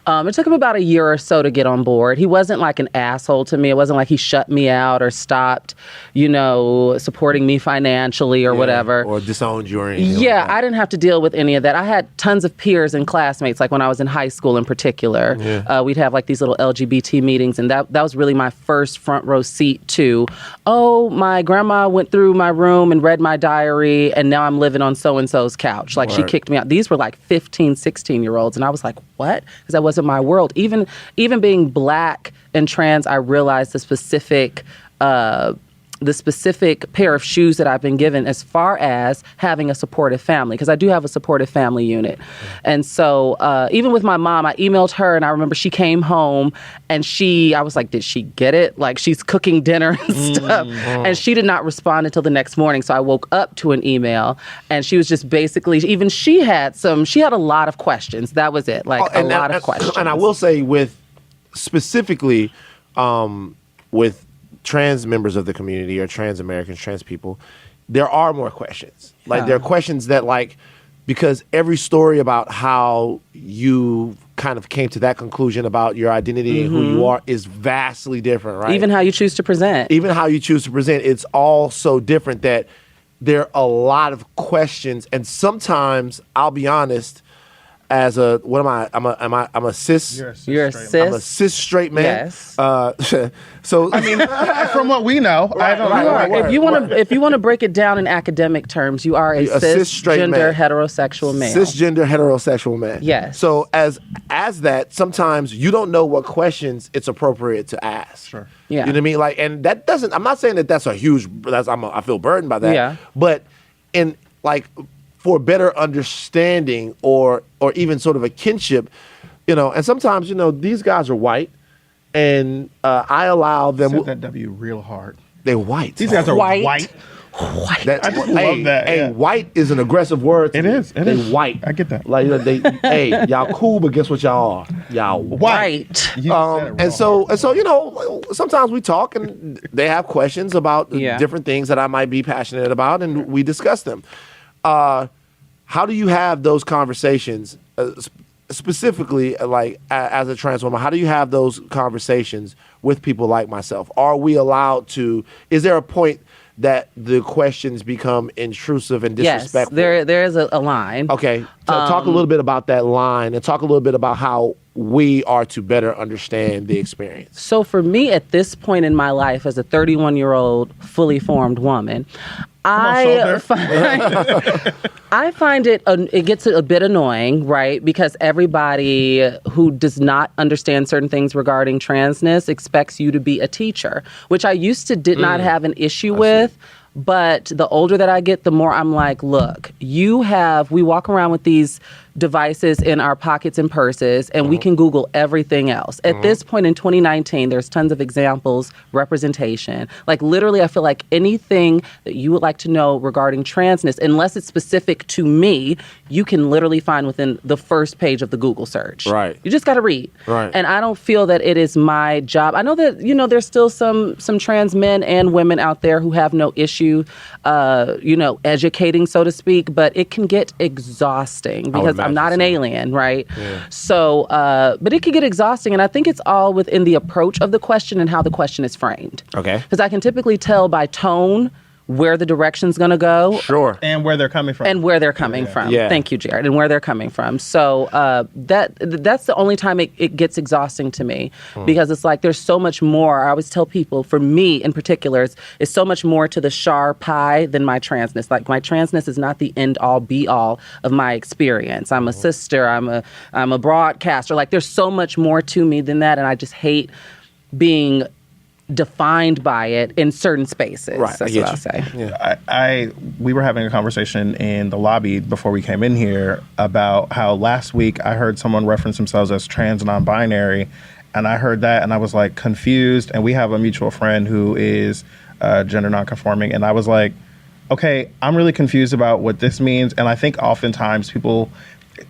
It took him about a year or so to get on board. He wasn't like an asshole to me. It wasn't like he shut me out or stopped, supporting me financially or whatever. Or disowned you or anything. Yeah, like that. I didn't have to deal with any of that. I had tons of peers and classmates, like when I was in high school in particular. We'd have like these little LGBT meetings, and that was really my first front row seat to, oh, my grandma went through my room and read my diary, and now I'm living on so-and-so's couch. Like she Word. kicked me out. These were like 15, 16-year-olds, and I was like, what? Because that wasn't my world. Even being black and trans, I realized the specific pair of shoes that I've been given as far as having a supportive family, because I do have a supportive family unit. And so even with my mom, I emailed her, and I remember she came home, and I was like, did she get it? Like, she's cooking dinner and stuff. And she did not respond until the next morning. So I woke up to an email, and she was just basically, even she had a lot of questions. That was it, like a lot of questions. And I will say, with specifically with trans members of the community or trans Americans, trans people, there are more questions. Like there are questions that because every story about how you kind of came to that conclusion about your identity and who you are is vastly different, right? Even how you choose to present. Even how you choose to present, it's all so different that there are a lot of questions. And sometimes, I'll be honest, as a, what am I? I'm a cis. You're a straight cis. I'm a cis straight man. Yes. So I mean, from what we know, I don't right, know. right, right. If you want to break it down in academic terms, you are a cis straight cisgender man. heterosexual male. Cisgender heterosexual man. Yes. So as that, sometimes you don't know what questions it's appropriate to ask. Sure. Yeah. You know what I mean? Like, and that doesn't. I'm not saying that that's a huge. I feel burdened by that. Yeah. But in like, for better understanding or even sort of a kinship, and sometimes these guys are white, and I allow them. Said that W real hard. They're white. These guys are White. white. White. That, I just love that, Hey, yeah. white is an aggressive word. To It me. is, it They is. white. I get that. Like hey, y'all cool, but guess what y'all are? Y'all white. Right. You just said it real And so hard. you know, sometimes we talk and they have questions about Yeah. different things that I might be passionate about, and we discuss them. How do you have those conversations, specifically, like as a trans woman? How do you have those conversations with people like myself? Are we allowed to? Is there a point that the questions become intrusive and disrespectful? Yes, there is a line. Okay, talk a little bit about that line, and talk a little bit about how we are to better understand the experience. So for me, at this point in my life, as a 31-year-old fully formed woman, I find it gets a bit annoying, right? Because everybody who does not understand certain things regarding transness expects you to be a teacher, which I used to did not have an issue with. But the older that I get, the more I'm like, look, we walk around with these devices in our pockets and purses, and we can Google everything else. At this point in 2019, there's tons of examples, representation. Like literally, I feel like anything that you would like to know regarding transness, unless it's specific to me, you can literally find within the first page of the Google search. Right. You just got to read. Right. And I don't feel that it is my job. I know that, there's still some trans men and women out there who have no issue, educating, so to speak, but it can get exhausting because I'm not an alien, right? Yeah. So, but it can get exhausting, and I think it's all within the approach of the question and how the question is framed. Okay. Because I can typically tell by tone where the direction's going to go. Sure. And where they're coming from. Yeah. Thank you, Jarrett. And where they're coming from. So that's the only time it gets exhausting to me because it's like there's so much more. I always tell people, for me in particular, it's so much more to the Shar pie than my transness. Like my transness is not the end all be all of my experience. I'm a sister. I'm a broadcaster. Like there's so much more to me than that, and I just hate being defined by it in certain spaces. Right, That's what I'll say. Yeah. We were having a conversation in the lobby before we came in here about how last week I heard someone reference themselves as trans non-binary, and I heard that and I was like confused. And we have a mutual friend who is gender non-conforming, and I was like, okay, I'm really confused about what this means. And I think oftentimes people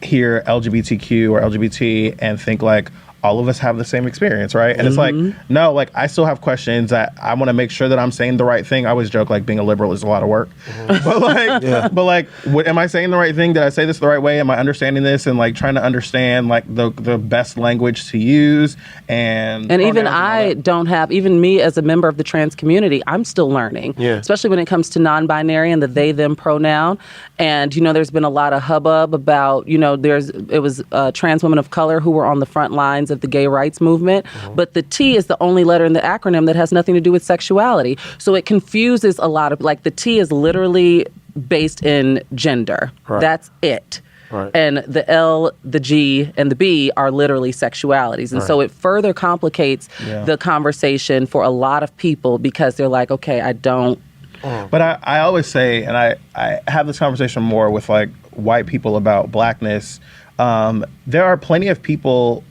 hear LGBTQ or LGBT and think like, all of us have the same experience, right? And it's like, no, like I still have questions that I want to make sure that I'm saying the right thing. I always joke like being a liberal is a lot of work, but like, am I saying the right thing? Did I say this the right way? Am I understanding this? And like trying to understand like the best language to use and even I don't have, even me as a member of the trans community, I'm still learning, especially when it comes to non-binary and the they, them pronoun. And, there's been a lot of hubbub about, it was trans women of color who were on the front lines of the gay rights movement, but the T is the only letter in the acronym that has nothing to do with sexuality. So it confuses a lot of, like the T is literally based in gender. Right. That's it. Right. And the L, the G, and the B are literally sexualities. And so it further complicates the conversation for a lot of people because they're like, okay, I don't. But I always say, and I have this conversation more with like white people about blackness. There are plenty of people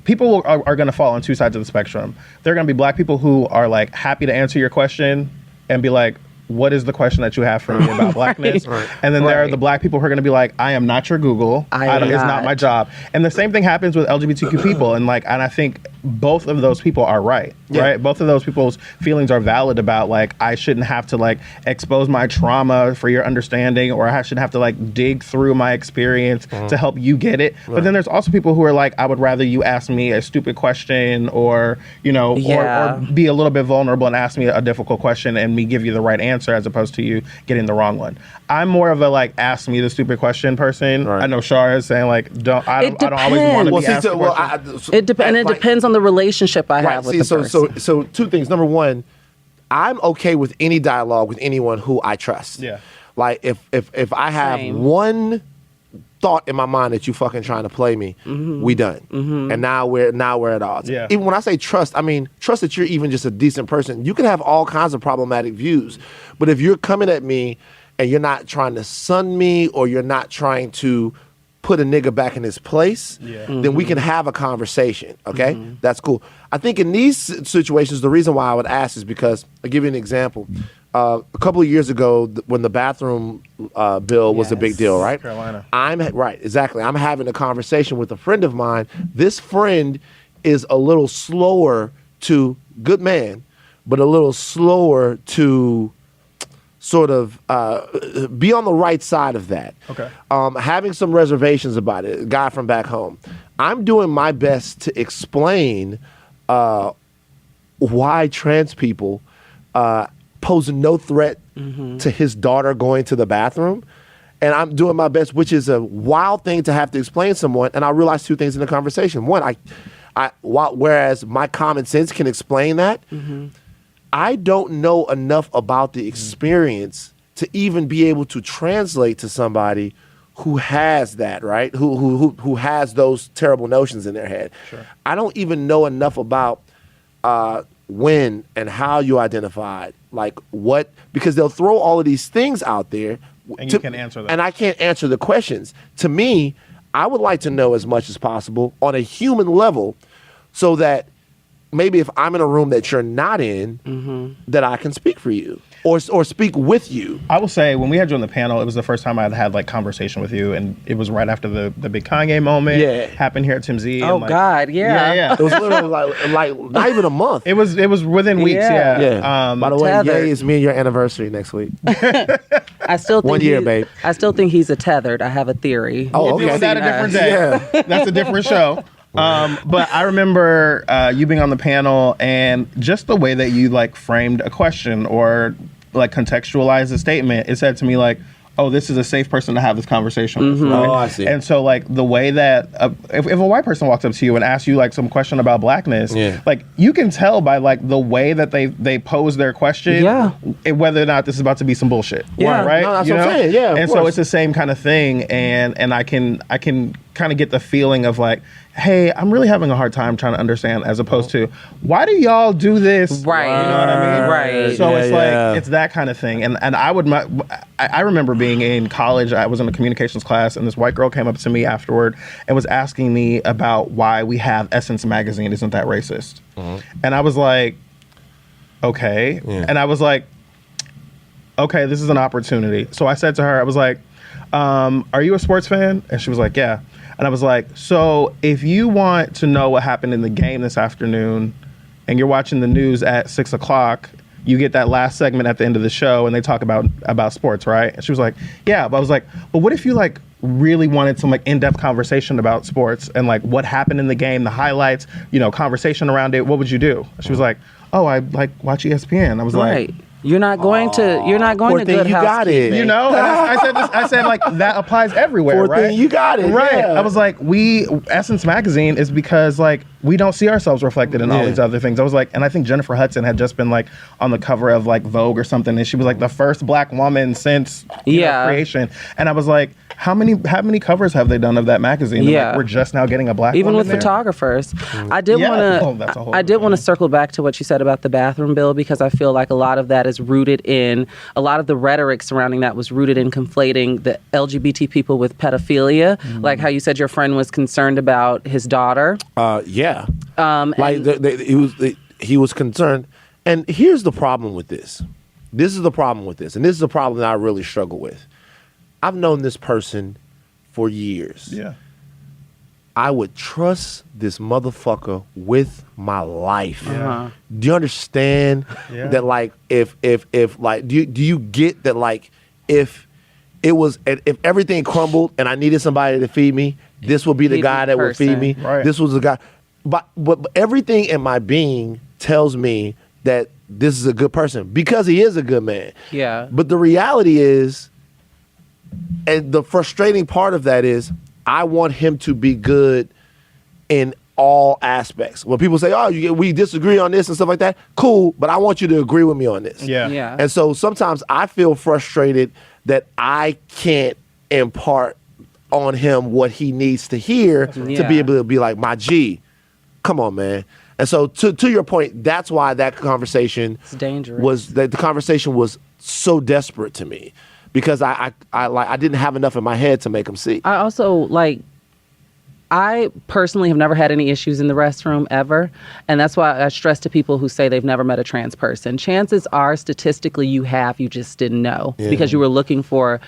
are going to fall on two sides of the spectrum. There are going to be black people who are like happy to answer your question and be like, what is the question that you have for me about blackness? Right. And then there are the black people who are going to be like, I am not your Google. It's not my job. And the same thing happens with LGBTQ people. And I think both of those people are right. Both of those people's feelings are valid about like, I shouldn't have to like expose my trauma for your understanding, or I shouldn't have to like dig through my experience to help you get it. Right. But then there's also people who are like, I would rather you ask me a stupid question or, or be a little bit vulnerable and ask me a difficult question and me give you the right answer as opposed to you getting the wrong one. I'm more of a like ask me the stupid question person. Right. I know Shar is saying like I don't always want to be asked it depends on the relationship I have with the person. So two things. Number one, I'm okay with any dialogue with anyone who I trust. Yeah. Like if I have one thought in my mind that you fucking trying to play me, we done. And now we're at odds. Yeah. Even when I say trust, I mean trust that you're even just a decent person. You can have all kinds of problematic views, but if you're coming at me and you're not trying to sun me or you're not trying to put a nigga back in his place, then we can have a conversation, okay? That's cool. I think in these situations, the reason why I would ask is because, I'll give you an example. a couple of years ago when the bathroom bill was a big deal, right? Carolina. Exactly. I'm having a conversation with a friend of mine. This friend is a little slower to, good man, but a little slower to sort of be on the right side of that. Okay. Having some reservations about it, a guy from back home. I'm doing my best to explain why trans people pose no threat to his daughter going to the bathroom. And I'm doing my best, which is a wild thing to have to explain to someone. And I realized two things in the conversation. One, whereas my common sense can explain that, I don't know enough about the experience to even be able to translate to somebody who has that, right? Who has those terrible notions in their head. Sure. I don't even know enough about when and how you identified, like what, because they'll throw all of these things out there. And you can't answer them. And I can't answer the questions. To me, I would like to know as much as possible on a human level so that maybe if I'm in a room that you're not in, that I can speak for you or speak with you. I will say, when we had you on the panel, it was the first time I'd had like conversation with you, and it was right after the big Kanye moment. Yeah. Happened here at Tim Z. Oh, and, like, God, yeah. Yeah. It was literally like not even a month. It was within weeks. Yeah. Yeah. By the way, Tethered. yay, it's me and your anniversary next week. I still think 1 year, babe. I still think he's a tethered. I have a theory. Oh, If it okay. was at a different day, Yeah. that's a different show. But I remember you being on the panel, and just the way that you like framed a question or like contextualized a statement, it said to me like, oh, this is a safe person to have this conversation with. Right? Oh, I see. And so like the way that if a white person walks up to you and asks you like some question about blackness, like you can tell by like the way that they pose their question, whether or not this is about to be some bullshit. Yeah. Right. No, that's what I'm saying. Yeah, of And so course. it's the same kind of thing, and I can kind of get the feeling of like, hey, I'm really having a hard time trying to understand, as opposed to, why do y'all do this? Right. You know what I mean? Right. So it's Yeah. like, it's that kind of thing. And I remember being in college, I was in a communications class, and this white girl came up to me afterward and was asking me about why we have Essence magazine. Isn't that racist? And I was like, okay. Yeah. And I was like, okay, this is an opportunity. So I said to her, I was like, are you a sports fan? And she was like, yeah. And I was like, so if you want to know what happened in the game this afternoon and you're watching the news at 6 o'clock, you get that last segment at the end of the show and they talk about sports, right? And she was like, yeah. But I was like, but what if you like really wanted some like in-depth conversation about sports and like what happened in the game, the highlights, conversation around it, what would you do? She was like, oh, I like watch ESPN. I was Right. like, You're not going to Poor Good thing, you got it. Housekeeping. and I said like that applies everywhere, Poor right? thing, you got it. Right. Yeah. I was like, Essence magazine is because like we don't see ourselves reflected in all these other things. I was like, and I think Jennifer Hudson had just been like on the cover of like Vogue or something, and she was like the first black woman since creation. And I was like, how many covers have they done of that magazine? And, Yeah. like, we're just now getting a black Even woman with there? photographers. I did Yeah. want Oh, that's a whole to. I did other want to thing. circle back to what you said about the bathroom bill, because I feel like a lot of that is rooted in a lot of the rhetoric surrounding that was rooted in conflating the LGBT people with pedophilia, like how you said your friend was concerned about his daughter. Yeah. Like he was concerned. And here's the problem with this. This is the problem with this. And this is the problem that I really struggle with. I've known this person for years. Yeah. I would trust this motherfucker with my life. Uh-huh. Do you understand that like if like do you get that like if everything crumbled and I needed somebody to feed me, this will be the He's guy the that would feed me. person. Right. This was the guy. But everything in my being tells me that this is a good person because he is a good man. Yeah. But the reality is, and the frustrating part of that is, I want him to be good in all aspects. When people say, "Oh, we disagree on this and stuff like that," cool, but I want you to agree with me on this. Yeah. Yeah. And so sometimes I feel frustrated that I can't impart on him what he needs to hear to be Yeah. able to be like, my G, come on, man. And so to your point, that's why that conversation It's dangerous. the conversation was so desperate to me because I didn't have enough in my head to make him see. I also I personally have never had any issues in the restroom ever. And that's why I stress to people who say they've never met a trans person. Chances are, statistically, you just didn't know because you were looking for,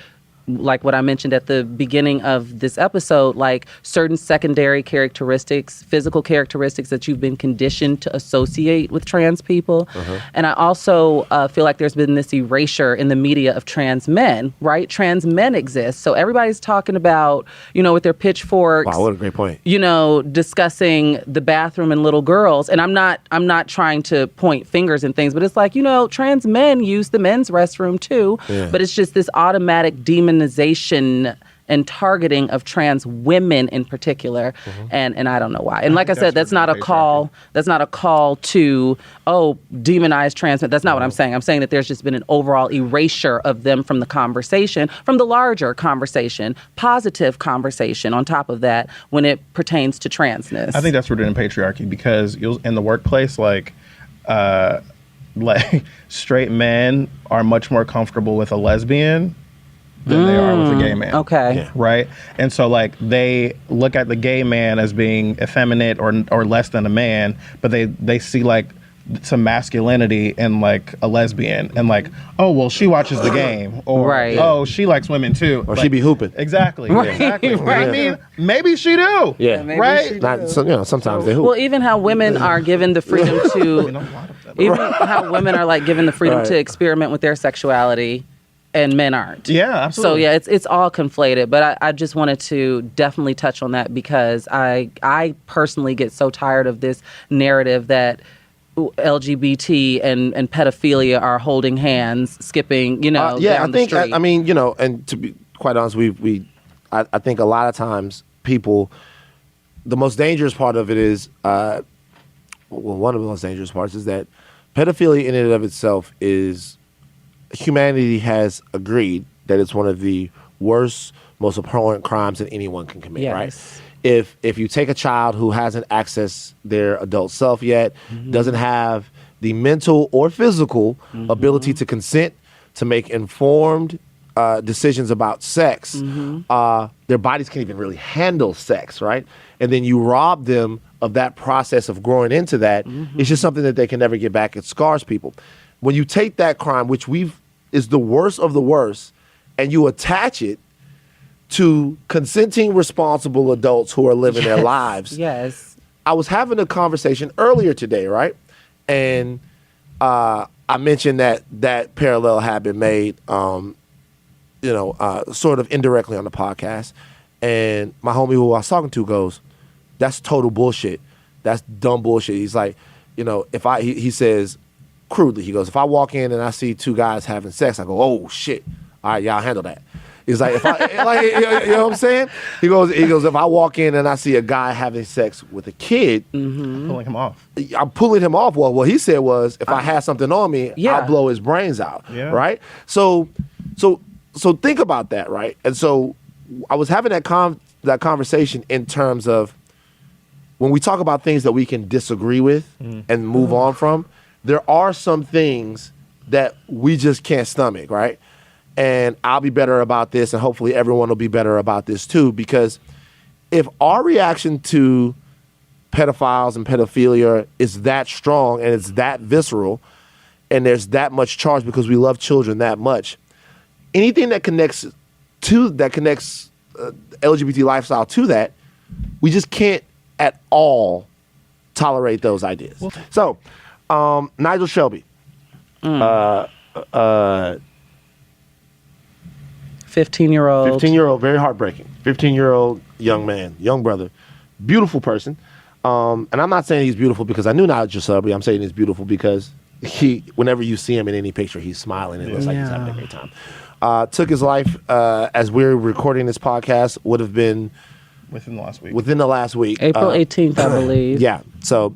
like what I mentioned at the beginning of this episode, like certain secondary characteristics, physical characteristics that you've been conditioned to associate with trans people. And I also feel like there's been this erasure in the media of trans men, right? Trans men exist. So everybody's talking about, with their pitchforks. Wow, what a great point. Discussing the bathroom and little girls. And I'm not trying to point fingers and things, but it's like, trans men use the men's restroom too. Yeah. But it's just this automatic demonization and targeting of trans women in particular, and I don't know why. And like I said, that's not a call to demonize trans men. That's not what I'm saying. I'm saying that there's just been an overall erasure of them from the conversation, from the larger conversation, positive conversation on top of that when it pertains to transness. I think that's rooted in patriarchy because in the workplace, like straight men are much more comfortable with a lesbian than they are with a gay man. Okay. Yeah. Right? And so like they look at the gay man as being effeminate or less than a man, but they see like some masculinity in like a lesbian and like, oh well, she watches the game, or oh, she likes women too, or she be hooping. Exactly. Exactly. Right. I mean, maybe she do. Yeah. Right. Not, sometimes they hoop. Well, even how women are given the freedom to even how women are like given the freedom to experiment with their sexuality. And men aren't. Yeah, absolutely. So yeah, it's all conflated. But I just wanted to definitely touch on that because I personally get so tired of this narrative that LGBT and pedophilia are holding hands, skipping, down the street. I mean, and to be quite honest, I think a lot of times people, the most dangerous part of it is, one of the most dangerous parts is that pedophilia in and of itself is. Humanity has agreed that it's one of the worst, most abhorrent crimes that anyone can commit, right? If you take a child who hasn't accessed their adult self yet, doesn't have the mental or physical ability to consent, to make informed decisions about sex, their bodies can't even really handle sex, right? And then you rob them of that process of growing into that. It's just something that they can never get back. It scars people. When you take that crime, which is the worst of the worst, and you attach it to consenting, responsible adults who are living their lives. Yes. I was having a conversation earlier today, right? And I mentioned that parallel had been made, sort of indirectly on the podcast. And my homie who I was talking to goes, "That's total bullshit. That's dumb bullshit." He's like, he says, crudely, he goes, if I walk in and I see two guys having sex, I go, oh shit, all right, y'all handle that. He's like, if I, you know what I'm saying? He goes, if I walk in and I see a guy having sex with a kid, pulling him off. I'm pulling him off. Well, what he said was, if I had something on me, I'll blow his brains out, right? So think about that, right? And so I was having that conversation in terms of when we talk about things that we can disagree with and move on from. There are some things that we just can't stomach, right? And I'll be better about this, and hopefully everyone will be better about this too, because if our reaction to pedophiles and pedophilia is that strong and it's that visceral and there's that much charge because we love children that much, anything that connects LGBT lifestyle to that, we just can't at all tolerate those ideas. So, Nigel Shelby, 15-year-old, very heartbreaking. 15-year-old young man, young brother, beautiful person. And I'm not saying he's beautiful because I knew Nigel Shelby. I'm saying he's beautiful because whenever you see him in any picture, he's smiling and it looks like he's having a great time. Took his life as we're recording this podcast would have been within the last week. April 18th, I believe. Yeah. So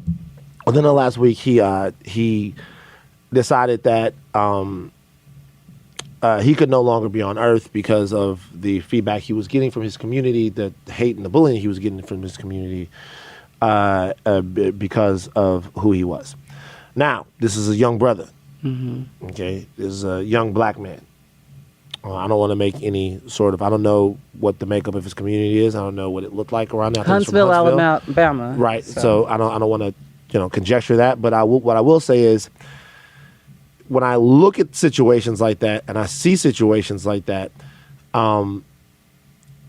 within the last week, he decided that he could no longer be on Earth because of the feedback he was getting from his community, the hate and the bullying he was getting from his community because of who he was. Now, this is a young brother. Okay, this is a young black man. I don't want to make any sort of. I don't know what the makeup of his community is. I don't know what it looked like around there. Huntsville, Alabama. Right. So I don't want to conjecture that. But what I will say is, when I look at situations like that and I see situations like that,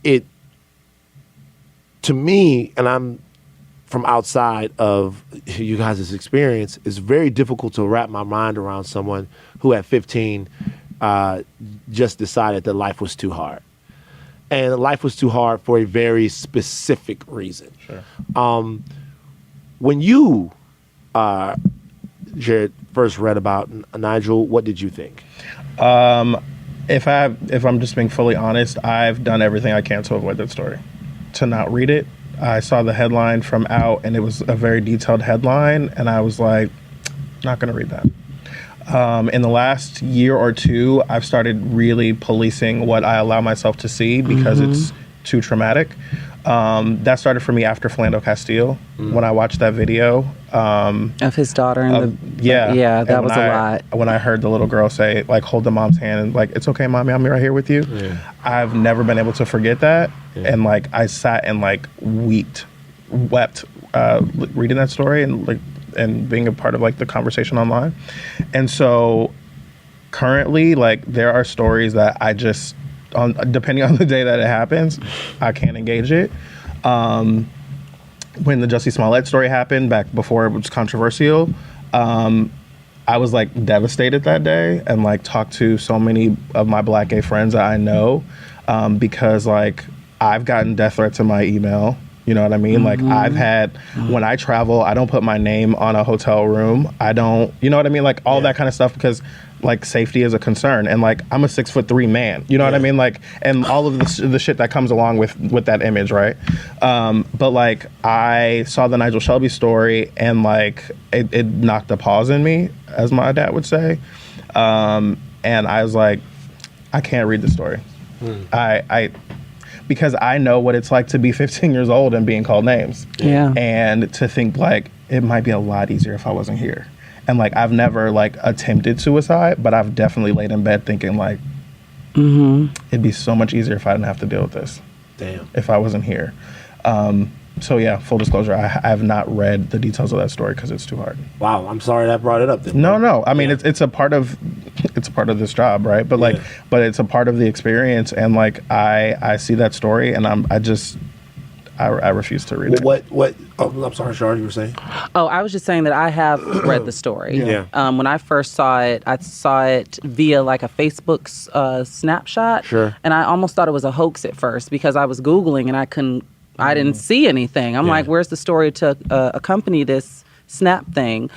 it to me, and I'm from outside of you guys' experience, it's very difficult to wrap my mind around someone who at 15 just decided that life was too hard. And life was too hard for a very specific reason. Sure. When you, Jarrett, first read about Nigel, what did you think? If I'm just being fully honest, I've done everything I can to avoid that story, to not read it. I saw the headline from Out, and it was a very detailed headline, and I was like, not going to read that. In the last year or two, I've started really policing what I allow myself to see because it's too traumatic. That started for me after Philando Castile, when I watched that video. Of his daughter. Yeah, that was a lot. When I heard the little girl say, like, hold the mom's hand and, like, it's okay, mommy, I'm right here with you. Yeah. I've never been able to forget that. Yeah. And, like, I sat and, like, wept reading that story and being a part of, like, the conversation online. And so currently, like, there are stories that I just, depending on the day that it happens, I can't engage it. When the Jussie Smollett story happened back before it was controversial, I was, like, devastated that day and, like, talked to so many of my Black gay friends that I know because, like, I've gotten death threats in my email. You know what I mean? Like, I've had, when I travel, I don't put my name on a hotel room. I don't, you know what I mean? Like, all that kind of stuff because, like, safety is a concern. And, like, I'm a 6'3" man. You know what I mean? Like, and all of the shit that comes along with that image, right? But, like, I saw the Nigel Shelby story and, like, it knocked a pause in me, as my dad would say. And I was like, I can't read the story. Because I know what it's like to be 15 years old and being called names. Yeah. And to think, like, it might be a lot easier if I wasn't here. And, like, I've never, like, attempted suicide, but I've definitely laid in bed thinking, like, it'd be so much easier if I didn't have to deal with this. Damn. If I wasn't here. So, yeah, full disclosure, I have not read the details of that story because it's too hard. Wow, I'm sorry that brought it up then. No. I mean, it's a part of this job, right? But, like, but it's a part of the experience. And, like, I see that story and I refuse to read it. What? Oh, I'm sorry, Shar, you were saying? Oh, I was just saying that I have read the story. Yeah. When I first saw it, I saw it via, like, a Facebook snapshot. Sure. And I almost thought it was a hoax at first because I was Googling and I didn't see anything. I'm like, where's the story to accompany this snap thing?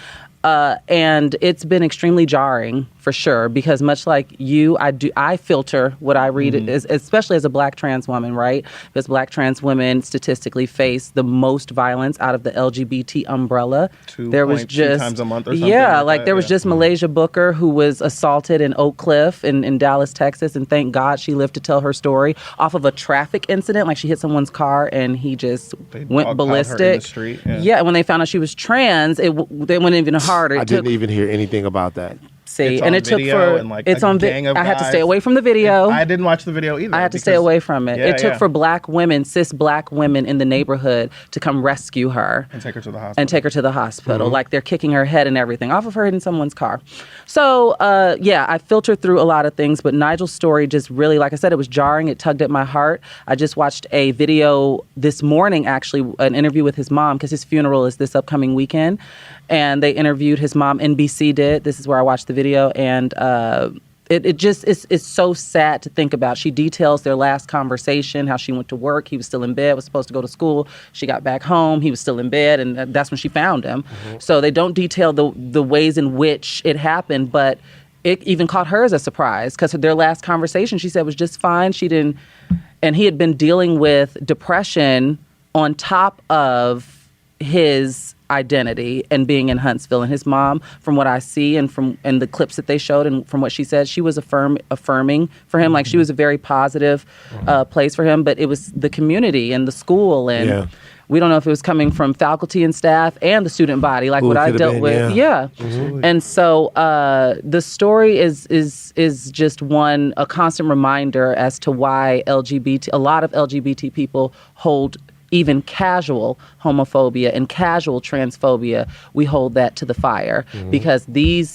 And it's been extremely jarring for sure, because much like you, I filter what I read, especially as a Black trans woman, right? Because Black trans women statistically face the most violence out of the LGBT umbrella. There was just 2 times a month or something. Yeah, like there was just Malaysia Booker, who was assaulted in Oak Cliff in Dallas, Texas, and thank God she lived to tell her story off of a traffic incident. Like, she hit someone's car and he just went ballistic. Her in the street. Yeah, when they found out she was trans, they went even harder. I didn't even hear anything about that. See, and it took for it's on video. I had to stay away from the video. I didn't watch the video either. I had to stay away from it. It took for Black women, cis Black women in the neighborhood to come rescue her and take her to the hospital. Like, they're kicking her head and everything off of her hitting someone's car. So I filtered through a lot of things, but Nigel's story just really, like I said, it was jarring. It tugged at my heart. I just watched a video this morning, actually, an interview with his mom, because his funeral is this upcoming weekend. And they interviewed his mom. NBC did. This is where I watched the video. And it just is so sad to think about. She details their last conversation, how she went to work. He was still in bed, was supposed to go to school. She got back home. He was still in bed. And that's when she found him. So they don't detail the ways in which it happened. But it even caught her as a surprise, because their last conversation, she said, was just fine. She didn't. And he had been dealing with depression on top of his identity and being in Huntsville. And his mom, from what I see and the clips that they showed and from what she said, she was affirming for him. Like, she was a very positive place for him. But it was the community and the school and We don't know if it was coming from faculty and staff and the student body, like what I dealt with. Yeah. And so the story is just a constant reminder as to why a lot of LGBT people hold even casual homophobia and casual transphobia. We hold that to the fire because the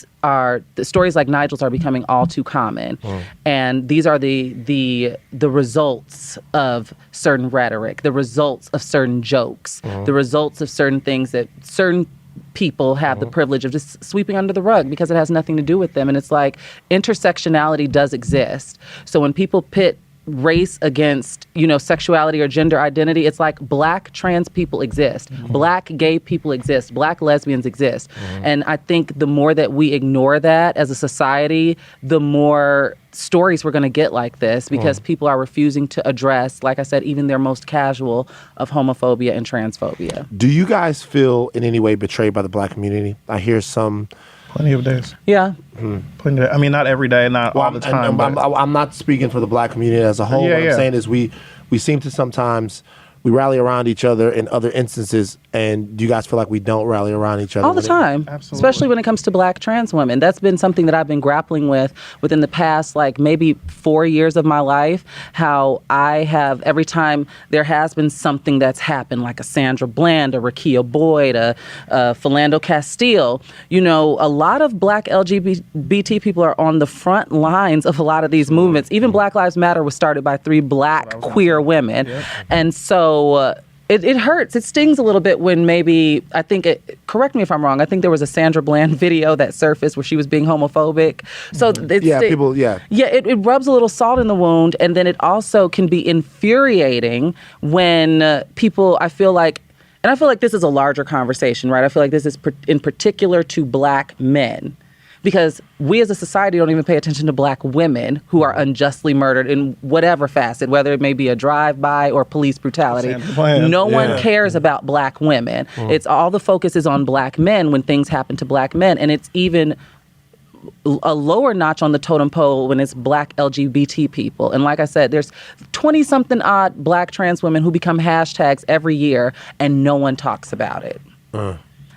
stories like Nigel's are becoming all too common, and these are the results of certain rhetoric, the results of certain jokes, the results of certain things that certain people have the privilege of just sweeping under the rug because it has nothing to do with them. And it's like intersectionality does exist. So when people pit race against, sexuality or gender identity, it's like Black trans people exist, Black gay people exist, Black lesbians exist. And I think the more that we ignore that as a society, the more stories we're going to get like this, because people are refusing to address, like I said, even their most casual of homophobia and transphobia. Do you guys feel in any way betrayed by the Black community? I hear some. Plenty of days. Yeah. Plenty of, I mean, not every day, not all the time. I'm not speaking for the Black community as a whole. What I'm saying is we seem to sometimes, we rally around each other in other instances, and do you guys feel like we don't rally around each other? All the time. Absolutely. Especially when it comes to Black trans women. That's been something that I've been grappling with within the past, maybe 4 years of my life, how I have, every time there has been something that's happened, like a Sandra Bland, a Rakia Boyd, a Philando Castile, a lot of Black LGBT people are on the front lines of a lot of these movements. Even Black Lives Matter was started by 3 Black queer women. Yep. And so it hurts. It stings a little bit when correct me if I'm wrong, I think there was a Sandra Bland video that surfaced where she was being homophobic. So it rubs a little salt in the wound. And then it also can be infuriating when people, I feel like this is a larger conversation, right? I feel like this is in particular to Black men. Because we as a society don't even pay attention to Black women who are unjustly murdered in whatever facet, whether it may be a drive-by or police brutality. No one cares about Black women. It's all the focus is on Black men when things happen to Black men. And it's even a lower notch on the totem pole when it's Black LGBT people. And like I said, there's 20-something odd Black trans women who become hashtags every year and no one talks about it.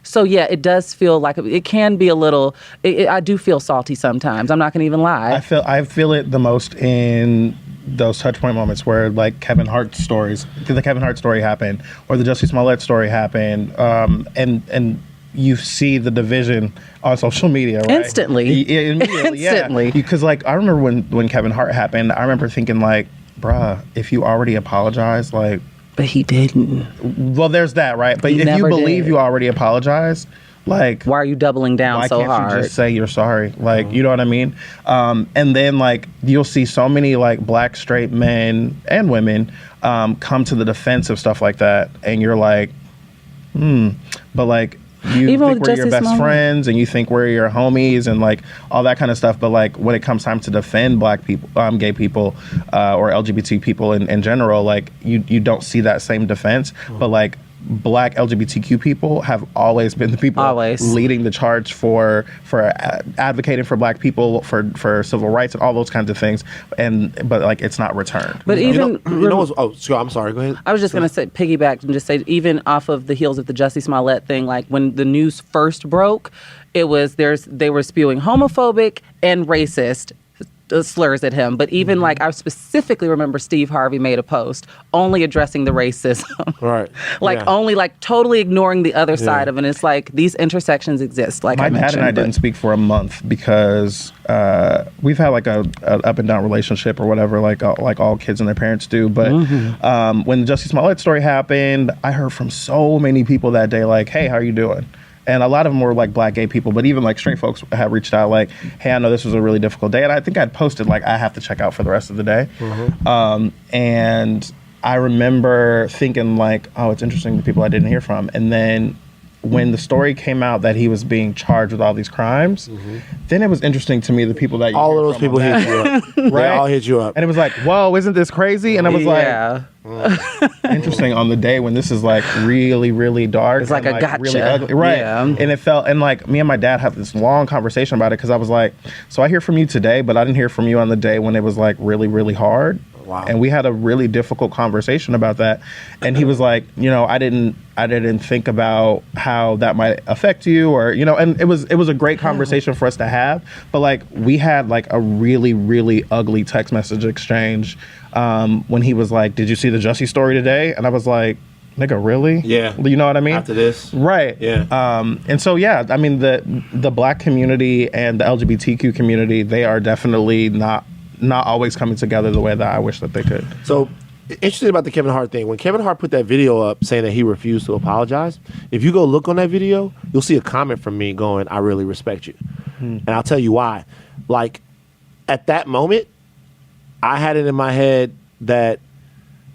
So, yeah, it does feel like it can be a little, I do feel salty sometimes. I'm not going to even lie. I feel it the most in those touch point moments where, like, Kevin Hart stories, the Kevin Hart story happened, or the Jussie Smollett story happened, and you see the division on social media, right? Immediately, yeah. Because, like, I remember when Kevin Hart happened, I remember thinking, like, bruh, if you already apologized, like, but he didn't. Well, there's that, right? But if you believe you already apologized, like, why are you doubling down so hard? Why can't you just say you're sorry? Like, you know what I mean? And then, like, you'll see so many, like, Black straight men and women come to the defense of stuff like that, and you're like, but, like, you even think we're your best friends, and you think we're your homies, and, like, all that kind of stuff. But, like, when it comes time to defend Black people, gay people, or LGBT people in general, like, you don't see that same defense. But, like, Black LGBTQ people have always been the people leading the charge for advocating for Black people, for civil rights and all those kinds of things. But like, it's not returned. But even I'm sorry. Go ahead. I was just going to say, piggyback and just say, even off of the heels of the Jussie Smollett thing, like when the news first broke, they were spewing homophobic and racist slurs at him. But even like, I specifically remember Steve Harvey made a post only addressing the racism. Right. Only like totally ignoring the other side of it. And it's like, these intersections exist. Like my dad and I didn't speak for a month because we've had like a up and down relationship or whatever, like all kids and their parents do. But when the Jussie Smollett story happened, I heard from so many people that day, like, hey, how are you doing? And a lot of them were like Black gay people, but even like straight folks had reached out like, hey, I know this was a really difficult day. And I think I'd posted like, I have to check out for the rest of the day. And I remember thinking like, oh, it's interesting, the people I didn't hear from. And then when the story came out that he was being charged with all these crimes, then it was interesting to me, the people that you all of those people hit you up. Right? They all hit you up. And it was like, whoa, isn't this crazy? And I was like, interesting on the day when this is like really, really dark. It's like a gotcha. Really ugly. Right. Yeah. And it felt, and like me and my dad had this long conversation about it because I was like, so I hear from you today, but I didn't hear from you on the day when it was like really, really hard. Wow. And we had a really difficult conversation about that. And he was like, I didn't think about how that might affect you, or, and it was a great conversation for us to have. But like, we had like a really, really ugly text message exchange when he was like, "Did you see the Jussie story today?" And I was like, "Nigga, really?" Yeah. You know what I mean? After this. Right. Yeah. And so, yeah, I mean, the Black community and the LGBTQ community, they are definitely not always coming together the way that I wish that they could. So, interesting about the Kevin Hart thing. When Kevin Hart put that video up saying that he refused to apologize, if you go look on that video, you'll see a comment from me going, "I really respect you." And I'll tell you why. Like, at that moment, I had it in my head that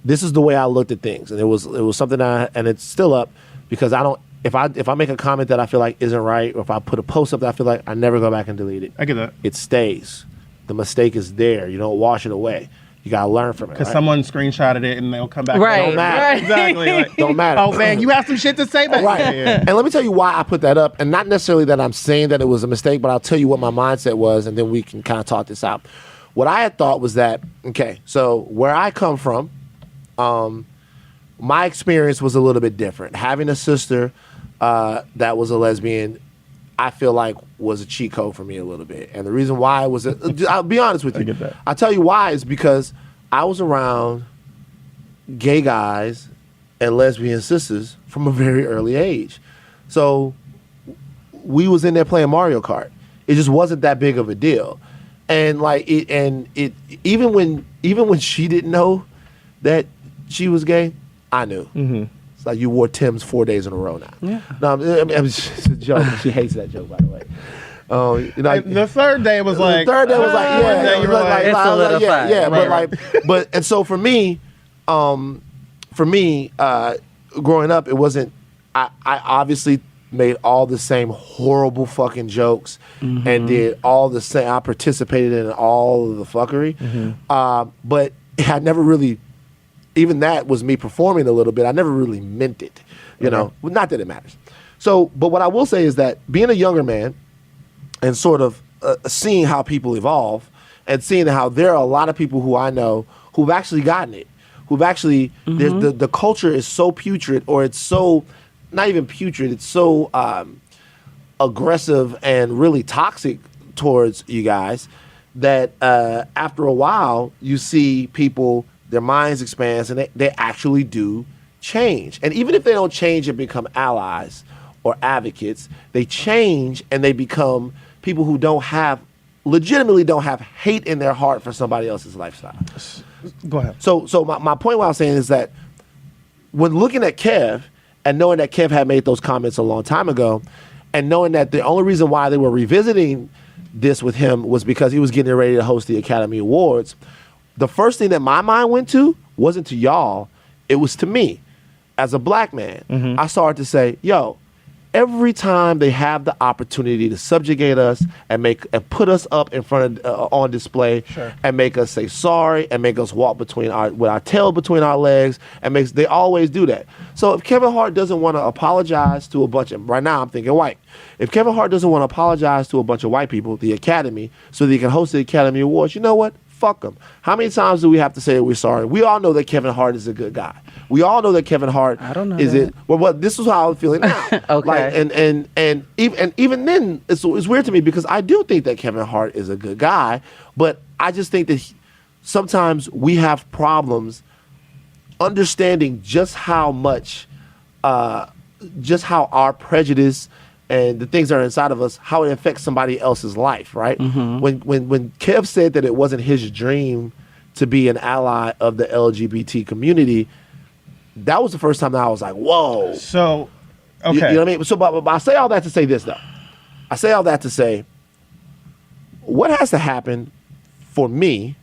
this is the way I looked at things, and it was something and it's still up, because I don't, if I make a comment that I feel like isn't right, or if I put a post up that I feel like, I never go back and delete it. I get that. It stays. The mistake is there. You don't wash it away. You gotta learn from it. Because right? someone screenshotted it and they'll come back. Right. Don't matter. Right. Exactly. Like, Don't matter. "Oh man, you have some shit to say about Right. it." And let me tell you why I put that up. And not necessarily that I'm saying that it was a mistake, but I'll tell you what my mindset was, and then we can kind of talk this out. What I had thought was that, okay, so where I come from, my experience was a little bit different. Having a sister that was a lesbian, I feel like was a cheat code for me a little bit. And the reason why was, I'll be honest with you. I get that. I'll tell you why is because I was around gay guys and lesbian sisters from a very early age. So we was in there playing Mario Kart. It just wasn't that big of a deal. And like it even when she didn't know that she was gay, I knew. Mm-hmm. It's like you wore Tim's 4 days in a row now. Yeah. No, I mean, it's a joke. She hates that joke, by the way. The third day was like. The third day was like, yeah. Then you were like, it's solidified. Yeah, Right, but and so for me, growing up, it wasn't. I obviously made all the same horrible fucking jokes and did all the same. I participated in all of the fuckery, but I never really. Even that was me performing a little bit. I never really meant it, you know. Not that it matters. So, but what I will say is that being a younger man and sort of seeing how people evolve and seeing how there are a lot of people who I know who've actually gotten it, who've actually the culture is so putrid, or it's so not even putrid. It's so aggressive and really toxic towards you guys that after a while you see people. Their minds expands and they actually do change. And even if they don't change and become allies or advocates, they change and they become people who legitimately don't have hate in their heart for somebody else's lifestyle. Go ahead. So my point what I was saying is that when looking at Kev and knowing that Kev had made those comments a long time ago, and knowing that the only reason why they were revisiting this with him was because he was getting ready to host the Academy Awards, the first thing that my mind went to wasn't to y'all, it was to me. As a black man, I started to say, yo, every time they have the opportunity to subjugate us and put us up in front of on display, and make us say sorry and make us walk with our tail between our legs, they always do that. So if Kevin Hart doesn't want to apologize to a bunch of, right now I'm thinking white. If Kevin Hart doesn't want to apologize to a bunch of white people, the Academy, so that he can host the Academy Awards, you know what? Fuck them. How many times do we have to say that we're sorry? We all know that Kevin Hart is a good guy. We all know that Kevin Hart I don't know is that. it. Well, this is how I'm feeling now. Okay. Like, and even then, it's weird to me because I do think that Kevin Hart is a good guy, but I just think that sometimes we have problems understanding just how much, just how our prejudice and the things that are inside of us, how it affects somebody else's life, right? When Kev said that it wasn't his dream to be an ally of the LGBT community, that was the first time that I was like, whoa. So, okay. You know what I mean? So, but I say all that to say this, though. I say all that to say, what has to happen for me,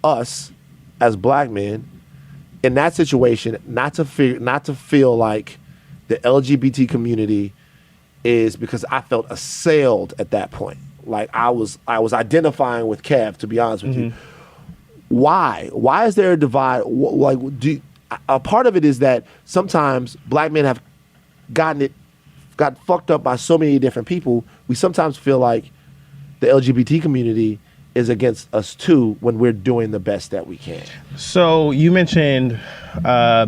us, as black men, in that situation, not to feel like the LGBT community is, because I felt assailed at that point. Like I was identifying with Kev, to be honest with you. Why? Why is there a divide? Like, a part of it is that sometimes black men have got fucked up by so many different people. We sometimes feel like the LGBT community is against us too when we're doing the best that we can. So you mentioned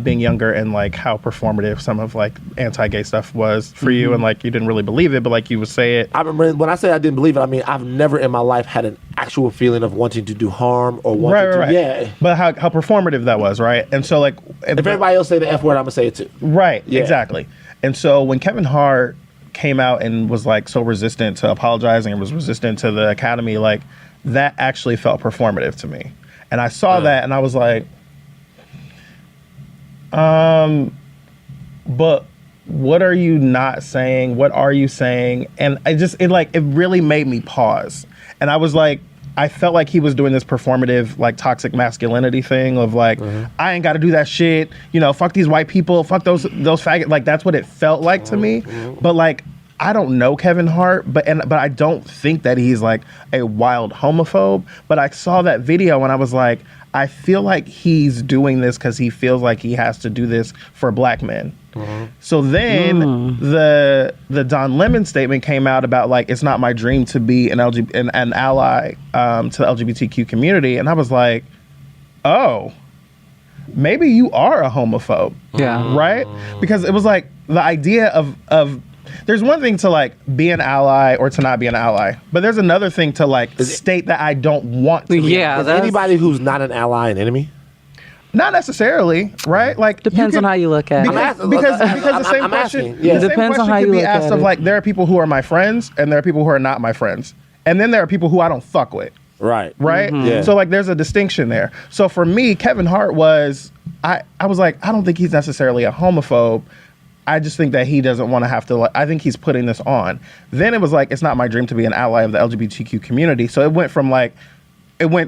being younger and like how performative some of like anti-gay stuff was for you, and like you didn't really believe it, but like you would say it. I remember when I say I didn't believe it, I mean I've never in my life had an actual feeling of wanting to do harm or wanting to. Yeah. But how performative that was, right? And so like if everybody else say the F word, I'm gonna say it too. Right. Yeah. Exactly. And so when Kevin Hart came out and was like so resistant to apologizing and was resistant to the Academy, like that actually felt performative to me. And I saw that and I was like, but what are you not saying? What are you saying? And it really made me pause. And I was like, I felt like he was doing this performative, like toxic masculinity thing of like, I ain't got to do that shit. You know, fuck these white people, fuck those faggots. Like that's what it felt like to me. But like, I don't know Kevin Hart, but I don't think that he's like a wild homophobe. But I saw that video and I was like, I feel like he's doing this because he feels like he has to do this for black men. So then the Don Lemon statement came out about like, it's not my dream to be an ally to the LGBTQ community. And I was like, oh, maybe you are a homophobe. Yeah. Right? Because it was like the idea of there's one thing to like be an ally or to not be an ally, but there's another thing to like state that I don't want to be. Yeah. Is anybody who's not an ally an enemy? Not necessarily, right? Like depends on how you look at it. Because the same question, yeah. the same Depends on question how could you be look asked at of it. like there are people who are my friends and there are people who are not my friends, and then there are people who I don't fuck with. Right. Yeah. So like there's a distinction there. So for me, Kevin Hart was I was like, I don't think he's necessarily a homophobe. I just think that he doesn't want to have to, like, I think he's putting this on. Then it was like, it's not my dream to be an ally of the LGBTQ community. So it went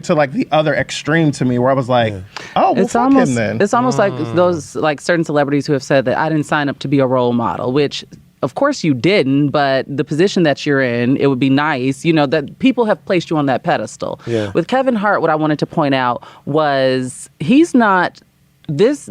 to like the other extreme to me where I was like, oh, well, fuck him then. It's almost like those like certain celebrities who have said that I didn't sign up to be a role model, which of course you didn't, but the position that you're in, it would be nice, you know, that people have placed you on that pedestal. Yeah. With Kevin Hart, what I wanted to point out was he's not this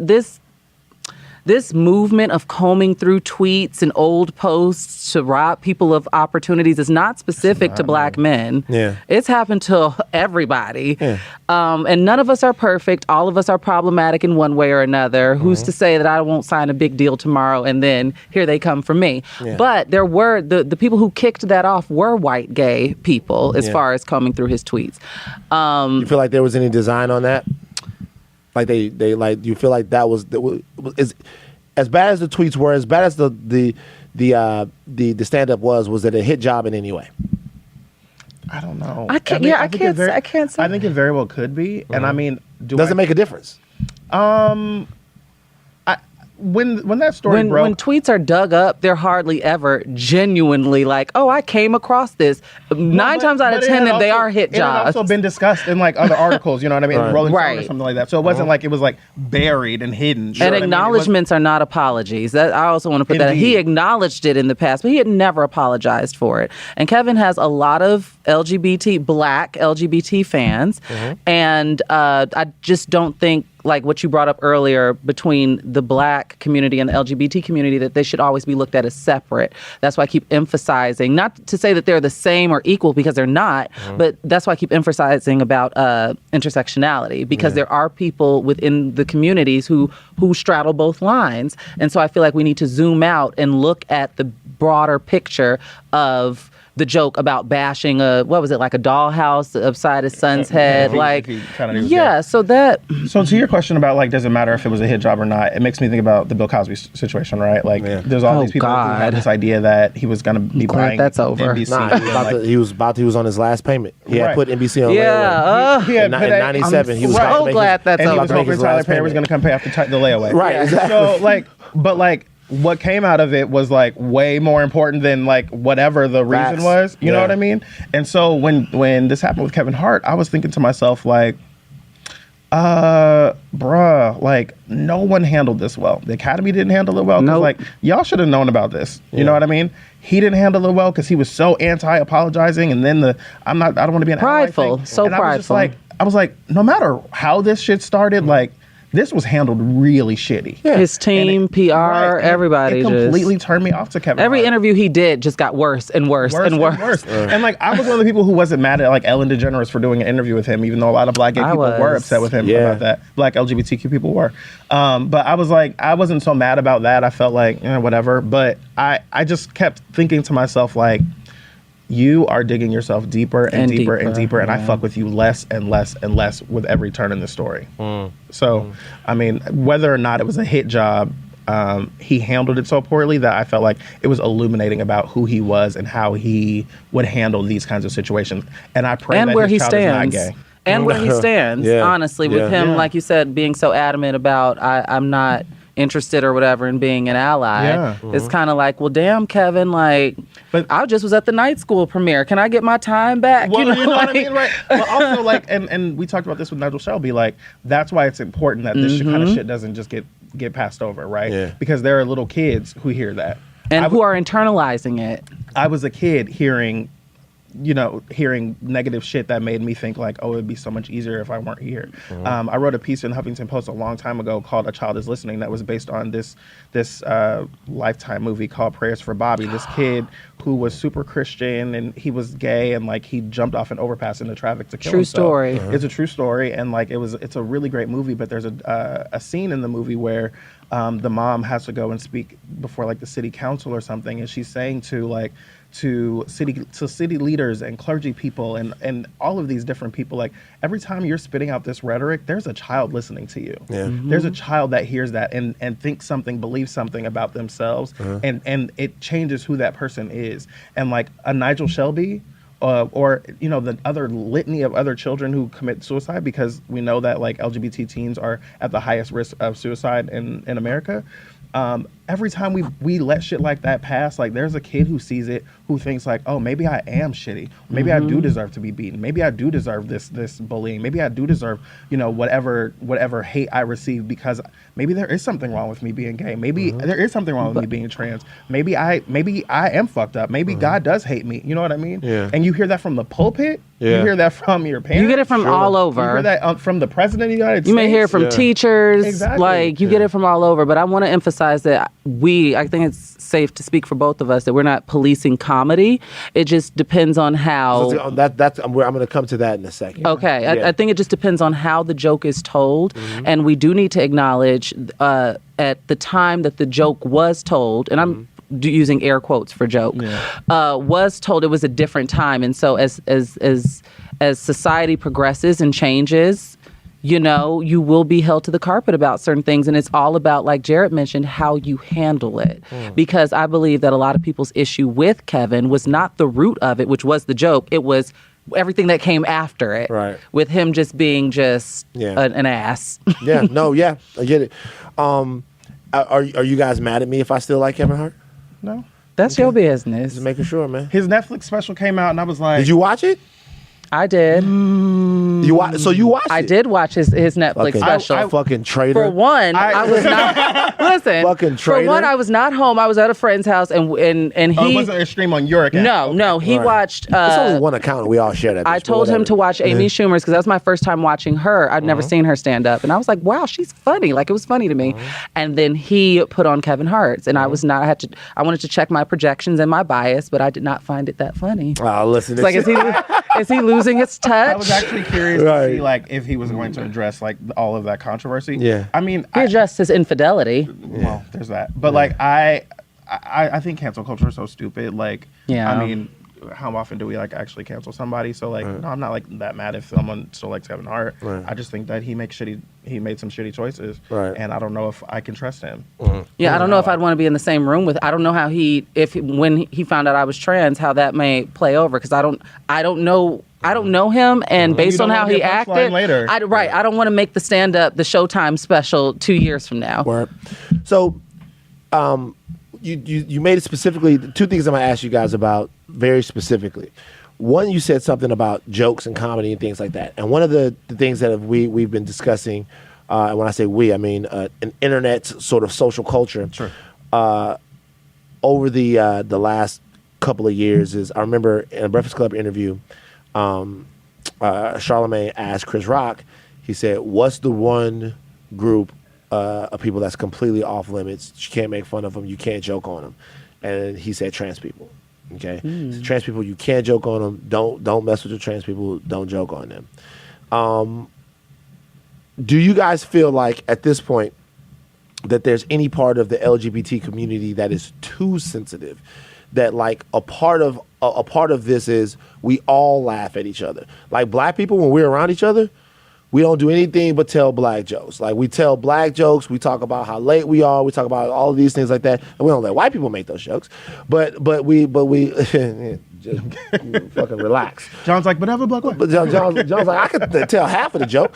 movement of combing through tweets and old posts to rob people of opportunities is not specific to black men. Yeah. It's happened to everybody. Yeah. And none of us are perfect. All of us are problematic in one way or another. Who's to say that I won't sign a big deal tomorrow and then here they come for me? Yeah. But there were, the people who kicked that off were white gay people as far as combing through his tweets. You feel like there was any design on that? Like they like, you feel like that was as bad as the tweets were, as bad as the stand up was it a hit job in any way? I don't know. I can't say. I think it very well could be. And I mean, does it make a difference? When that story broke, when tweets are dug up, they're hardly ever genuinely like, oh, I came across this. Nine times out of 10, they are hit jobs. It had also been discussed in like other articles, you know what I mean? Right. Rolling Stone or Right. something like that. So it wasn't like it was like buried and hidden. And acknowledgments are not apologies. That I also want to put that. Indeed. He acknowledged it in the past, but he had never apologized for it. And Kevin has a lot of black LGBT fans, and I just don't think, like what you brought up earlier, between the black community and the LGBT community, that they should always be looked at as separate. That's why I keep emphasizing, not to say that they're the same or equal, because they're not, but that's why I keep emphasizing about intersectionality, because there are people within the communities who straddle both lines. And so I feel like we need to zoom out and look at the broader picture of the joke about bashing like a dollhouse upside his son's head. So to your question about like, does it matter if it was a hit job or not? It makes me think about the Bill Cosby situation, right? Like, there's all these people who have this idea that he was going to be buying that's over. NBC. Nah, he was on his last payment. He had put NBC on layaway. In 97, he was so glad that's and over. he was hoping Tyler Perry was going to come pay after the layaway. Right, exactly. So what came out of it was like way more important than like whatever the reason was. You know what I mean? And so when this happened with Kevin Hart, I was thinking to myself like, bruh, like no one handled this well. The Academy didn't handle it well. Nope. Like y'all should have known about this. You know what I mean? He didn't handle it well because he was so anti-apologizing, and then I don't want to be an prideful, ally thing. so and prideful. I was like, no matter how this shit started, like This was handled really shitty. Yeah. His team, PR, everybody It completely turned me off to Kevin Every Hart. interview he did just got worse and worse and worse. And like, I was one of the people who wasn't mad at like Ellen DeGeneres for doing an interview with him, even though a lot of black gay people were upset with him about that. Black LGBTQ people were. But I was like, I wasn't so mad about that. I felt like, whatever. But I just kept thinking to myself, like, you are digging yourself deeper and deeper and deeper, and I fuck with you less and less and less with every turn in the story. So, I mean, whether or not it was a hit job, he handled it so poorly that I felt like it was illuminating about who he was and how he would handle these kinds of situations. And I pray that his child is not gay. And where he stands, honestly, with him, like you said, being so adamant about I'm not interested or whatever in being an ally. It's kind of like, well, damn, Kevin, like, but I just was at the night school premiere. Can I get my time back? Well, you know what I mean, right? But also, like, and we talked about this with Nigel Shelby, like, that's why it's important that this kind of shit doesn't just get passed over, right? Yeah. Because there are little kids who hear that. And who are internalizing it. I was a kid hearing negative shit that made me think like, oh, it'd be so much easier if I weren't here. I wrote a piece in Huffington Post a long time ago called "A Child Is Listening" that was based on this Lifetime movie called Prayers for Bobby. This kid who was super Christian and he was gay and like he jumped off an overpass into traffic to kill himself. True story. It's a true story, and like it's a really great movie. But there's a scene in the movie where the mom has to go and speak before like the city council or something, and she's saying to city leaders and clergy people and all of these different people, like, every time you're spitting out this rhetoric, there's a child listening to you. There's a child that hears that and thinks something, believes something about themselves, and it changes who that person is. And like a Nigel Shelby or the other litany of other children who commit suicide, because we know that like LGBT teens are at the highest risk of suicide in America. Every time we let shit like that pass, like there's a kid who sees it who thinks like, oh, maybe I am shitty. Maybe I do deserve to be beaten. Maybe I do deserve this bullying. Maybe I do deserve, whatever hate I receive, because maybe there is something wrong with me being gay. Maybe there is something wrong with me being trans. Maybe I am fucked up. Maybe God does hate me. You know what I mean? Yeah. And you hear that from the pulpit. You hear that from your parents. You get it from all over. You hear that from the president of the United States. You may hear it from teachers. Exactly. Like, you get it from all over. But I want to emphasize that I think it's safe to speak for both of us, that we're not policing comedy. It just depends on how. I'm going to come to that in a second. Okay. I think it just depends on how the joke is told. And we do need to acknowledge at the time that the joke was told, and I'm using air quotes for joke, was told, it was a different time. And so as society progresses and changes, you will be held to the carpet about certain things. And it's all about, like Jarrett mentioned, how you handle it. Because I believe that a lot of people's issue with Kevin was not the root of it, which was the joke. It was everything that came after it. Right. With him just being an ass. I get it. Are you guys mad at me if I still like Kevin Hart? No. That's your business. Just making sure, man. His Netflix special came out and I was like... Did you watch it? I did. So you watched it? I did watch his Netflix special. I fucking traitor. For one, I was not. Listen. Fucking traitor. For one, I was not home. I was at a friend's house, and he. It wasn't a stream on your account. No. He watched. It's only one account, and we all share that. Bitch, I told him to watch Amy Schumer's because that was my first time watching her. I'd never seen her stand up, and I was like, wow, she's funny. Like, it was funny to me. And then he put on Kevin Hart's, and I was not. I wanted to check my projections and my bias, but I did not find it that funny. Listen. It's like, is he losing his touch? I was actually curious to see like if he was going to address like all of that controversy. Yeah. I mean, he addressed his infidelity. Well, there's that. But like I think cancel culture is so stupid. Like, I mean, how often do we like actually cancel somebody? So like, no, I'm not like that mad if someone still likes Kevin Hart. I just think that he made some shitty choices. And I don't know if I can trust him. Yeah, I don't know if I'd want to be in the same room with. I don't know how when he found out I was trans, how that may play over, because I don't know him, and based on how he acted, later. I don't want to make the stand-up, the Showtime special 2 years from now. Right. So, you made it specifically. Two things I'm gonna ask you guys about very specifically. One, you said something about jokes and comedy and things like that, and one of the things that we've been discussing, and when I say we, I mean an internet sort of social culture. Sure. Over the last couple of years is, I remember in a Breakfast Club interview, Charlamagne asked Chris Rock, he said, what's the one group of people that's completely off limits. You can't make fun of them. You can't joke on them. And he said trans people. Okay, so trans people, you can't joke on them. Don't mess with the trans people. Don't joke on them. Do you guys feel like at this point that there's any part of the LGBT community that is too sensitive? That like a part of this is we all laugh at each other. Like black people, when we're around each other, we don't do anything but tell black jokes. Like we tell black jokes. We talk about how late we are. We talk about all of these things like that. And we don't let white people make those jokes. But we just fucking relax. John's like, but have a black wife. But John's like, I could tell half of the joke.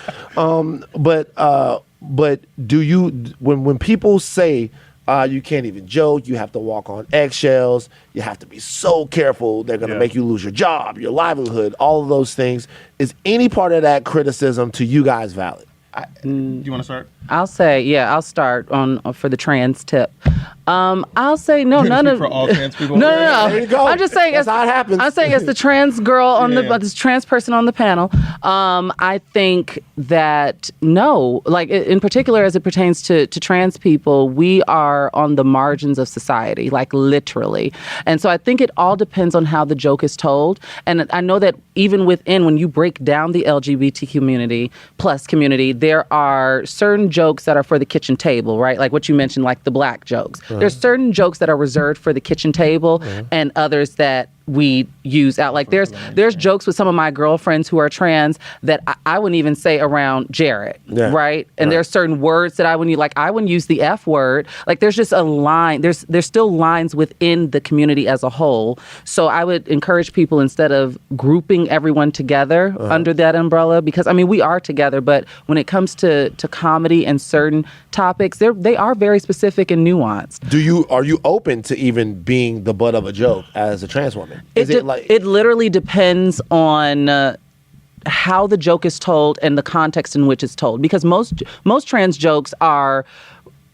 But do you when people say you can't even joke, you have to walk on eggshells, you have to be so careful, they're going to make you lose your job, your livelihood, all of those things. Is any part of that criticism to you guys valid? Do you want to start? I'll say, I'll start for the trans tip. I'll say no, none of for all trans people. No. There you go. I'm just saying, that's how it happens. I'm saying as the trans girl this trans person on the panel. I think that no, like in particular as it pertains to trans people, we are on the margins of society, like literally. And so I think it all depends on how the joke is told. And I know that even within, when you break down the LGBT community, there are certain jokes that are for the kitchen table, right? Like what you mentioned, like the black jokes. There's certain jokes that are reserved for the kitchen table and others that we use out. Like there's jokes with some of my girlfriends who are trans that I wouldn't even say around Jarrett, right? And there's certain words that I wouldn't use the F word. Like there's just a line. There's still lines within the community as a whole. So I would encourage people, instead of grouping everyone together under that umbrella, because I mean we are together, but when it comes to comedy and certain topics, they are very specific and nuanced. Are you open to even being the butt of a joke as a trans woman? It literally depends on how the joke is told and the context in which it's told. Because most trans jokes are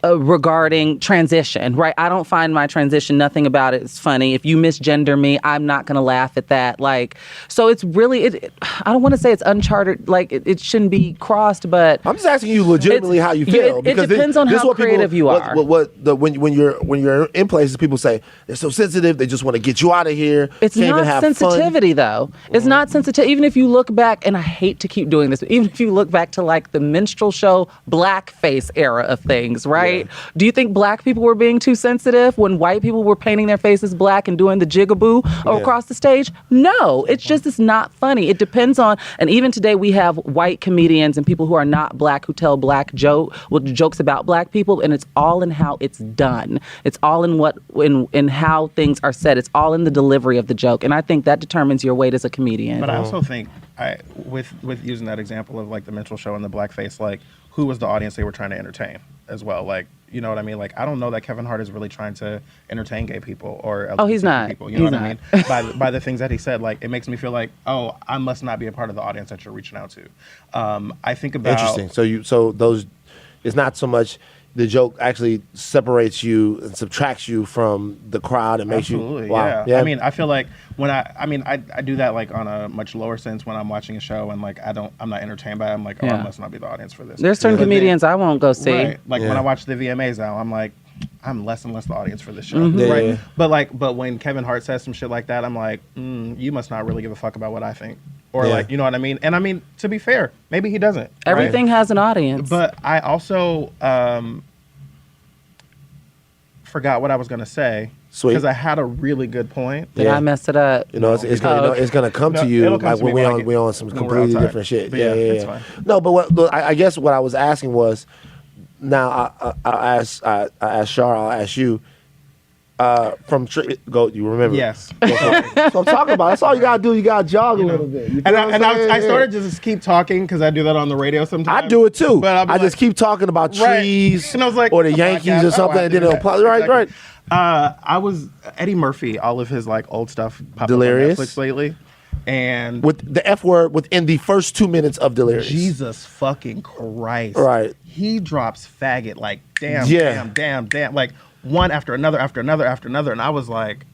regarding transition, right? I don't find my transition, nothing about it is funny. If you misgender me, I'm not going to laugh at that. Like, so it's really, I don't want to say it's uncharted, like it shouldn't be crossed, but I'm just asking you legitimately how you feel. It depends on how creative you are. When you're in places, people say they're so sensitive, they just want to get you out of here. It's not sensitivity though. It's not sensitive. Even if you look back, and I hate to keep doing this, but even if you look back to like the minstrel show blackface era of things, right? Yeah. Do you think black people were being too sensitive when white people were painting their faces black and doing the jigaboo across the stage? No, it's not funny. It depends on, and even today we have white comedians and people who are not black who tell jokes about black people, and it's all in how it's done. It's all in how things are said. It's all in the delivery of the joke, and I think that determines your weight as a comedian. But I also think, with using that example of like the minstrel show and the blackface, like who was the audience they were trying to entertain as well? Like, you know what I mean? Like, I don't know that Kevin Hart is really trying to entertain gay people or LGBT he's not. people. You know what I mean? By the things that he said, like, it makes me feel like, I must not be a part of the audience that you're reaching out to. I think about interesting. So those, it's not so much the joke actually separates you and subtracts you from the crowd and makes absolutely, you. Wow. Yeah. I mean, I feel like when I do that like on a much lower sense when I'm watching a show and like I'm not entertained by it. I'm like, I must not be the audience for this. There's certain comedians I won't go see. Right. Like when I watch the VMAs now, I'm like, I'm less and less the audience for this show. Right. Yeah. But when Kevin Hart says some shit like that, I'm like, you must not really give a fuck about what I think. Or like, you know what I mean? And I mean, to be fair, maybe he doesn't. Everything has an audience. But I also forgot what I was going to say. Sweet. Because I had a really good point. Did I mess it up? You know, it's gonna come to you like when we on some completely different shit. Yeah. It's fine. No, but I guess what I was asking was, now I asked Shar, I'll ask you. You remember? Yes. That's what I'm talking about. That's all you gotta do. You gotta jog a little bit. I started to just keep talking because I do that on the radio sometimes. I do it too. But I just keep talking about trees, and I was like, or the Yankees or something, and then it'll apply. Right. I was Eddie Murphy. All of his like old stuff popped Delirious up on Netflix lately, and with the F word within the first 2 minutes of Delirious. Jesus fucking Christ! Right. He drops faggot like damn, like one after another, and I was like,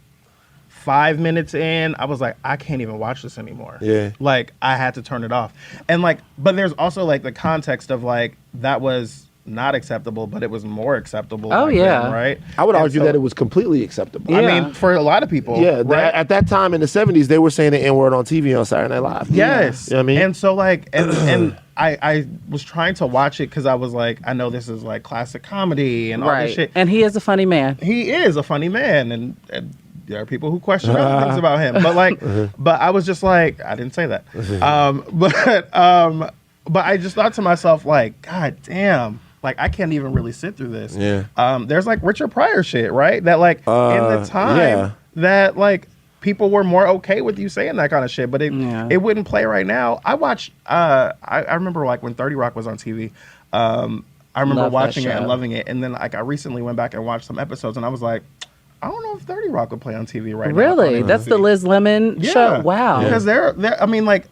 5 minutes in, I was like, I can't even watch this anymore. Yeah. Like I had to turn it off, and like, but there's also like the context of like that was not acceptable, but it was more acceptable. Oh, back yeah. then, right? I would And argue so- that it was completely acceptable. Yeah. I mean, for a lot of people. Yeah, right? at that time in the 70s, they were saying the N-word on TV on Saturday Night Live. Yes. You know what I mean? And so like and I was trying to watch it because I was like, I know this is like classic comedy and all this Right. shit. And he is a funny man. He is a funny man, and there are people who question other things about him. But like, but I was just like, I didn't say that. But I just thought to myself, like, God damn, like I can't even really sit through this. Yeah. There's like Richard Pryor shit, right? That like in the time yeah. that like people were more okay with you saying that kind of shit, but it wouldn't play right now. I watched. I remember like when 30 Rock was on TV. I remember Love that watching it and show. loving it, and then like I recently went back and watched some episodes, and I was like, I don't know if 30 Rock would play on TV right now. Really? on That's NBC. the Liz Lemon show? Wow. Because they're I mean, like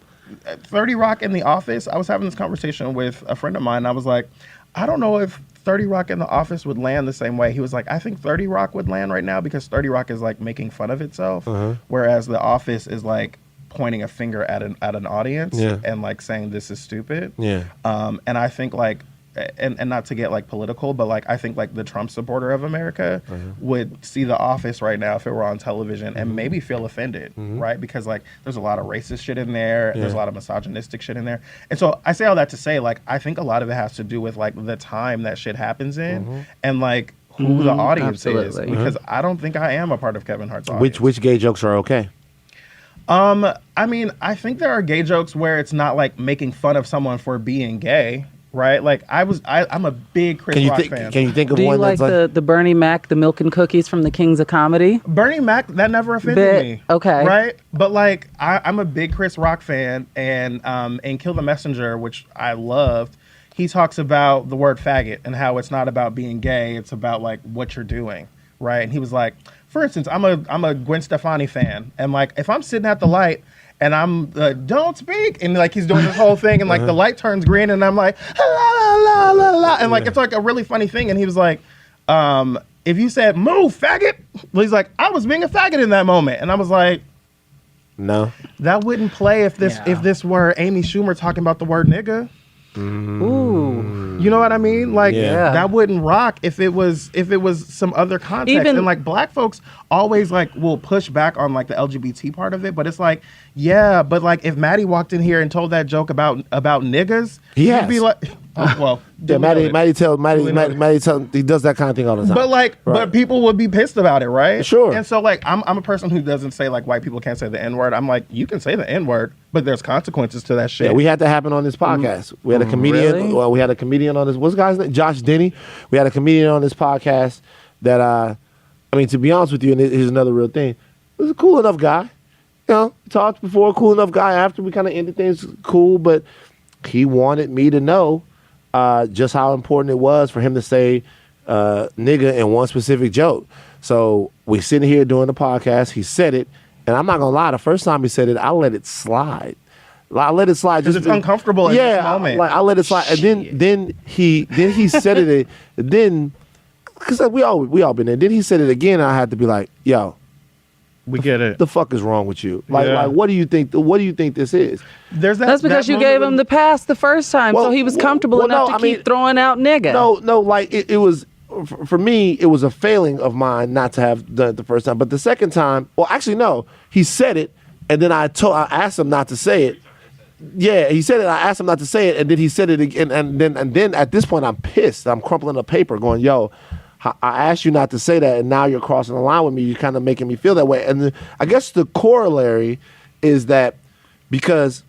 30 Rock in The Office. I was having this conversation with a friend of mine. And I was like, I don't know if 30 Rock in The Office would land the same way. He was like, I think 30 Rock would land right now because 30 Rock is like making fun of itself, whereas The Office is like pointing a finger at an audience and like saying this is stupid. Yeah. And I think like, and not to get like political, but like I think like the Trump supporter of America would see The Office right now if it were on television and maybe feel offended, right? Because like there's a lot of racist shit in there, there's a lot of misogynistic shit in there, and so I say all that to say like I think a lot of it has to do with like the time that shit happens in and like who the audience is, because I don't think I am a part of Kevin Hart's audience. Which gay jokes are okay? I mean, I think there are gay jokes where it's not like making fun of someone for being gay. Right, like I'm a big Chris Rock fan. Can you think of Do you one like that's the Bernie Mac, the milk and cookies from the Kings of Comedy? Bernie Mac, that never offended me. Okay. Right? But like I'm a big Chris Rock fan, and Kill the Messenger, which I loved, he talks about the word faggot and how it's not about being gay, it's about like what you're doing. Right? And he was like, for instance, I'm a Gwen Stefani fan, and like if I'm sitting at the light and I'm don't speak, and like he's doing this whole thing, and like the light turns green, and I'm like la la la la la, and like it's like a really funny thing. And he was like, if you said move faggot, well, he's like, I was being a faggot in that moment, and I was like, no? that wouldn't play if this were Amy Schumer talking about the word nigga. Ooh. You know what I mean? Like Yeah. that wouldn't rock if it was some other context. Even- and like black folks always like will push back on like the LGBT part of it, but it's like, yeah, but like if Maddie walked in here and told that joke about niggas, He you'd has. be like, oh, well, Yeah, duly noted. Maddie tell he does that kind of thing all the time. But like, Right. but people would be pissed about it, right? Sure. And so like, I'm a person who doesn't say like white people can't say the N word. I'm like, you can say the N word, but there's consequences to that shit. Yeah, we had that happen on this podcast. We had a comedian. Really? Well, we had a comedian on this. What's the guy's name? Josh Denny. We had a comedian on this podcast that, I mean, to be honest with you, and here's another real thing. He was a cool enough guy. You know, talked before, cool enough guy. After we kind of ended things cool, but he wanted me to know just how important it was for him to say nigga in one specific joke. So we sitting here doing the podcast. He said it, and I'm not gonna lie. The first time he said it, I let it slide. I let it slide because it's uncomfortable in this moment. I let it slide, and then he said it, and then because we all been there. Then he said it again, and I had to be like, yo. we get it. The fuck is wrong with you? Like, Yeah. like, what do you think? What do you think this is? There's that. That's because that you moment gave him when- the pass the first time, Well, so he was well, comfortable well, enough no, to I keep mean, throwing out nigga. No, like it was for me. It was a failing of mine not to have done it the first time. But the second time, well, actually, no. He said it, and then I asked him not to say it. Yeah, he said it. I asked him not to say it, and then he said it again. And then at this point, I'm pissed. I'm crumpling the paper, going, "Yo, I asked you not to say that, and now you're crossing the line with me. You're kind of making me feel that way." And I guess the corollary is that because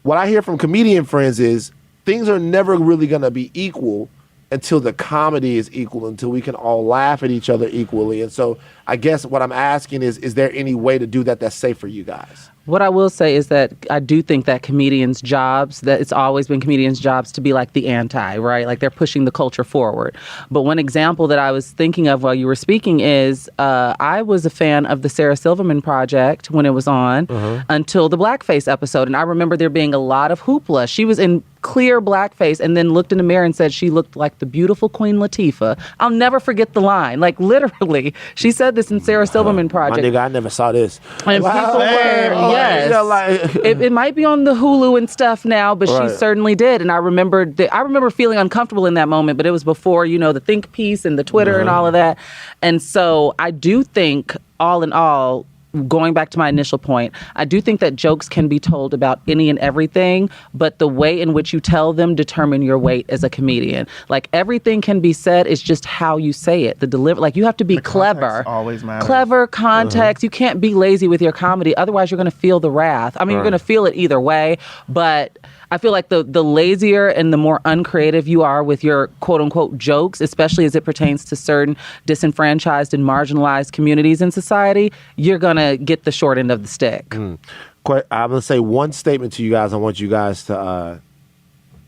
what I hear from comedian friends is things are never really going to be equal until the comedy is equal, until we can all laugh at each other equally. And so I guess what I'm asking is there any way to do that that's safe for you guys? What I will say is that I do think that comedians' jobs, that it's always been comedians' jobs to be like the anti, right? Like they're pushing the culture forward. But one example that I was thinking of while you were speaking is I was a fan of the Sarah Silverman Project when it was on until the blackface episode. And I remember there being a lot of hoopla. She was in clear blackface, and then looked in the mirror and said she looked like the beautiful Queen Latifah. I'll never forget the line. Like, literally, she said this in Sarah Silverman Project. My nigga, I never saw this. And people were, yes. You know, like, it might be on the Hulu and stuff now, but Right. she certainly did. And I remember feeling uncomfortable in that moment, but it was before, the think piece and the Twitter and all of that. And so I do think, all in all, going back to my initial point, I do think that jokes can be told about any and everything, but the way in which you tell them determine your weight as a comedian. Like, everything can be said, it's just how you say it. Like, you have to be clever. Always matters. Clever context. You can't be lazy with your comedy. Otherwise, you're going to feel the wrath. I mean, you're going to feel it either way, but I feel like the lazier and the more uncreative you are with your quote unquote jokes, especially as it pertains to certain disenfranchised and marginalized communities in society, you're going to get the short end of the stick. I'm going to say one statement to you guys. I want you guys to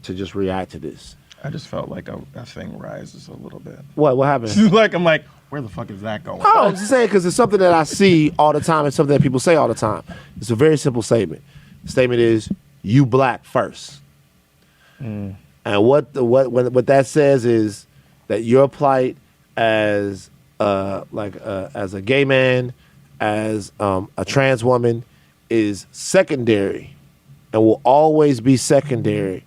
just react to this. I just felt like a thing rises a little bit. What happened? Like, I'm like, where the fuck is that going? Oh, I'm just saying because it's something that I see all the time and something that people say all the time. It's a very simple statement. The statement is, you black first. And what that says is that your plight as as a gay man, as a trans woman, is secondary and will always be secondary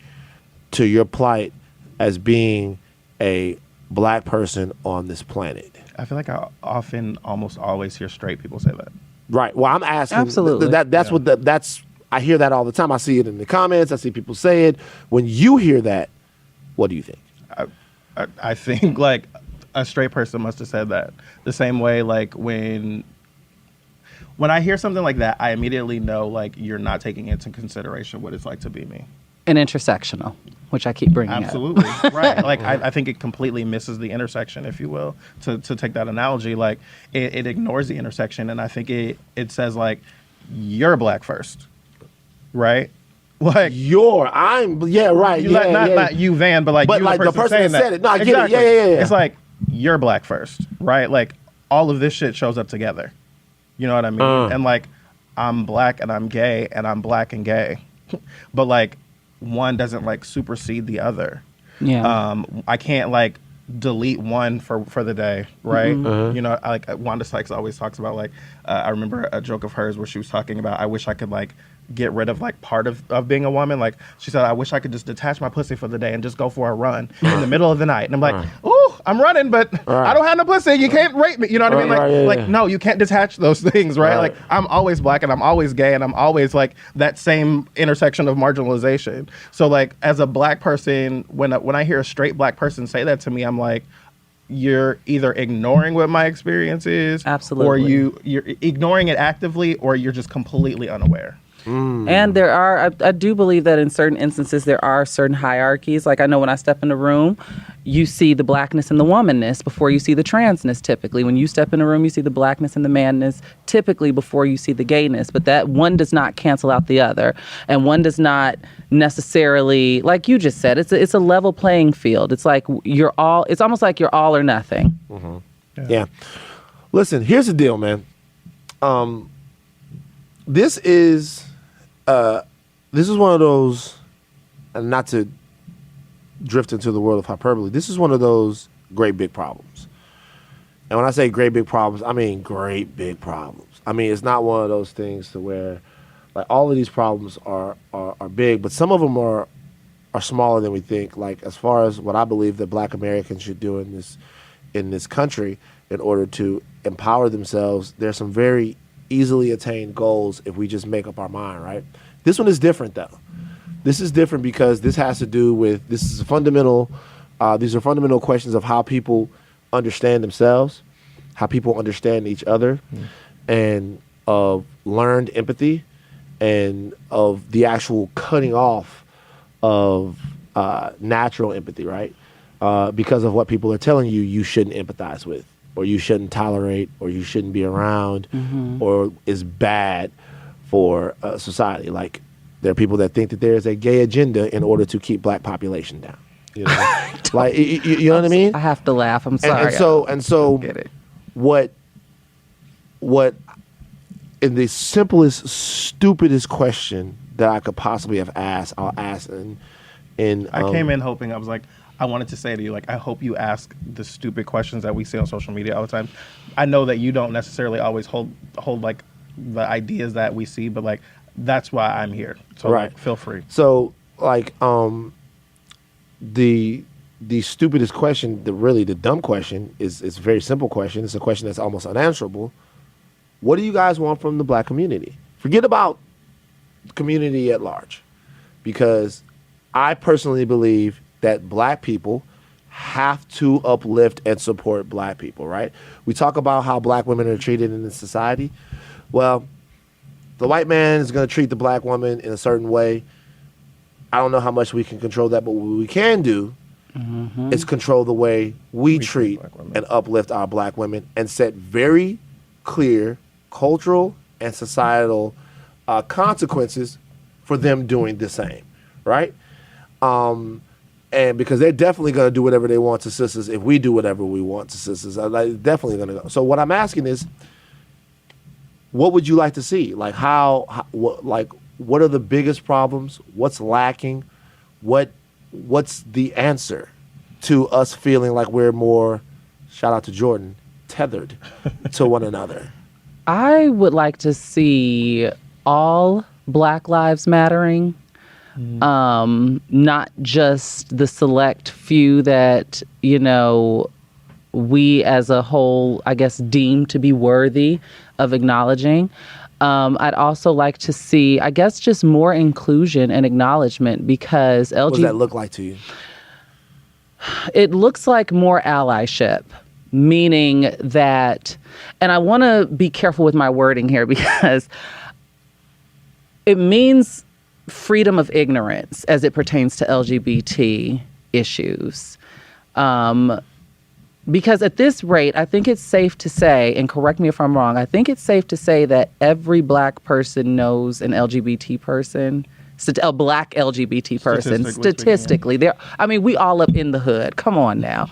to your plight as being a black person on this planet. I feel like I often, almost always hear straight people say that. Right. Well, I'm asking. Absolutely. That's I hear that all the time. I see it in the comments. I see people say it. When you hear that, what do you think? I think like a straight person must have said that. The same way, like when I hear something like that, I immediately know like you're not taking into consideration what it's like to be me. And intersectional, which I keep bringing up. Absolutely. Right. Like I think it completely misses the intersection, if you will, to take that analogy. Like it ignores the intersection, and I think it says like you're black first. Right? Like Not you, Van, but like but you, like the person that said it. No, I get exactly. it. Yeah. It's like you're black first, right? Like all of this shit shows up together. You know what I mean? And like I'm black and I'm gay and I'm black and gay, but like one doesn't like supersede the other. Yeah. I can't like delete one for the day, right? You know, like Wanda Sykes always talks about like I remember a joke of hers where she was talking about I wish I could like get rid of like part of being a woman. Like she said, I wish I could just detach my pussy for the day and just go for a run in the middle of the night. And I'm like, ooh, I'm running, but I don't have no pussy. You can't rape me. You know what I mean? Like, no, you can't detach those things, right? Like I'm always black and I'm always gay and I'm always like that same intersection of marginalization. So like as a black person, when I hear a straight black person say that to me, I'm like, you're either ignoring what my experience is, absolutely, or you're ignoring it actively, or you're just completely unaware. And there are, I do believe that in certain instances, there are certain hierarchies. Like I know when I step in a room, you see the blackness and the womanness before you see the transness typically. When you step in a room, you see the blackness and the manness typically before you see the gayness. But that one does not cancel out the other. And one does not necessarily, like you just said, it's a level playing field. It's like it's almost like you're all or nothing. Yeah. Listen, here's the deal, man. This is one of those, and not to drift into the world of hyperbole, this is one of those great big problems. And when I say great big problems, I mean great big problems. I mean, it's not one of those things to where, like, all of these problems are big, but some of them are smaller than we think. Like, as far as what I believe that Black Americans should do in this country in order to empower themselves, there's some very easily attained goals if we just make up our mind, right? This one is different, though. This is different because this has to do with, these are fundamental questions of how people understand themselves, how people understand each other, and of learned empathy, and of the actual cutting off of natural empathy, right? Because of what people are telling you you shouldn't empathize with, or you shouldn't tolerate, or you shouldn't be around, or is bad for society. Like, there are people that think that there is a gay agenda in order to keep Black population down. You know, like you know what I mean? I have to laugh. I'm sorry. And so, get it. What in the simplest, stupidest question that I could possibly have asked, I'll ask, and in. I came in hoping, I was like, I wanted to say to you, like, I hope you ask the stupid questions that we see on social media all the time. I know that you don't necessarily always hold like the ideas that we see, but like that's why I'm here. So like, feel free. So like the stupidest question, the dumb question is a very simple question. It's a question that's almost unanswerable. What do you guys want from the black community? Forget about the community at large, because I personally believe that black people have to uplift and support black people, right? We talk about how black women are treated in this society. Well, the white man is going to treat the black woman in a certain way. I don't know how much we can control that, but what we can do is control the way we treat and uplift our black women and set very clear cultural and societal consequences for them doing the same, right? And because they're definitely going to do whatever they want to sisters if we do whatever we want to sisters. Like, definitely going to go. So what I'm asking is, what would you like to see? Like what are the biggest problems? What's lacking? What's the answer to us feeling like we're more, shout out to Jordan, tethered to one another? I would like to see all Black Lives Mattering. Not just the select few that, you know, we as a whole, I guess, deem to be worthy of acknowledging. I'd also like to see, I guess, just more inclusion and acknowledgement, because What does that look like to you? It looks like more allyship, meaning that, and I want to be careful with my wording here because it means freedom of ignorance as it pertains to LGBT issues. Because at this rate, I think it's safe to say, and correct me if I'm wrong, I think it's safe to say that every black person knows an LGBT person, a black LGBT person. Statistically, there. I mean, we all up in the hood. Come on now.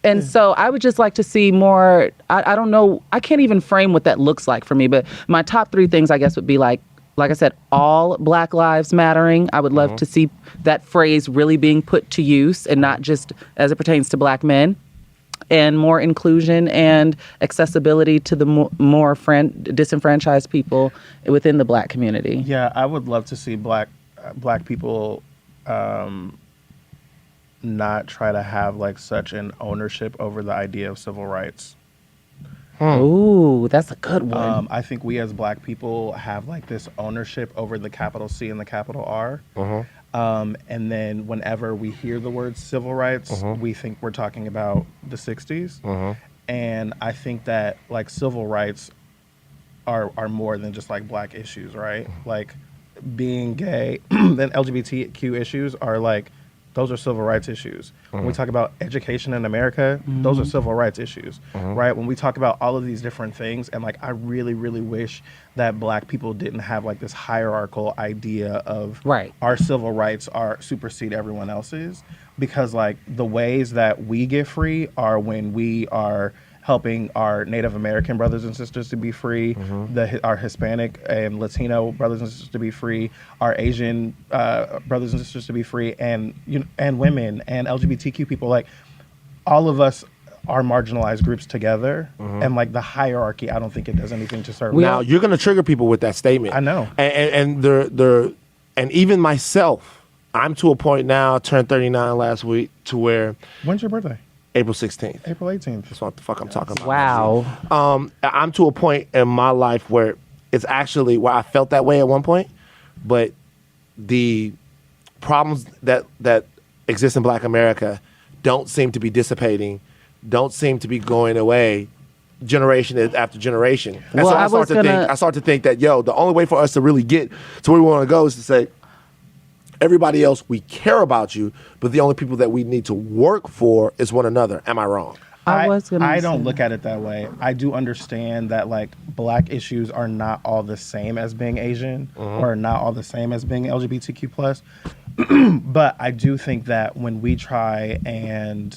And so I would just like to see more. I don't know. I can't even frame what that looks like for me. But my top three things, I guess, would be like I said, all Black Lives Mattering. I would love to see that phrase really being put to use and not just as it pertains to black men. And more inclusion and accessibility to the more disenfranchised people within the black community. Yeah, I would love to see black people not try to have like such an ownership over the idea of civil rights. Ooh, that's a good one. I think we as black people have like this ownership over the capital C and the capital R. And then whenever we hear the word civil rights, we think we're talking about the 60s. And I think that like civil rights are more than just like black issues, right? Like being gay and LGBTQ issues are like, those are civil rights issues. When we talk about education in America, those are civil rights issues, right? When we talk about all of these different things, and like I really, really wish that black people didn't have like this hierarchical idea of our civil rights are supersede everyone else's, because like the ways that we get free are when we are helping our Native American brothers and sisters to be free, our Hispanic and Latino brothers and sisters to be free, our Asian brothers and sisters to be free, and women and LGBTQ people. Like all of us are marginalized groups together, and like the hierarchy, I don't think it does anything to serve. Now you're going to trigger people with that statement. I know, and and even myself, I'm to a point now. Turned 39 last week, to where. When's your birthday? April 16th. April 18th. That's what the fuck I'm talking about. Wow. I'm to a point in my life where it's actually where I felt that way at one point, but the problems that exist in Black America don't seem to be dissipating, don't seem to be going away generation after generation. And well, so I start to think that, the only way for us to really get to where we want to go is to say, everybody else, we care about you, but the only people that we need to work for is one another. Am I wrong? I don't look at it that way. I do understand that like black issues are not all the same as being Asian or not all the same as being LGBTQ plus. But I do think that when we try and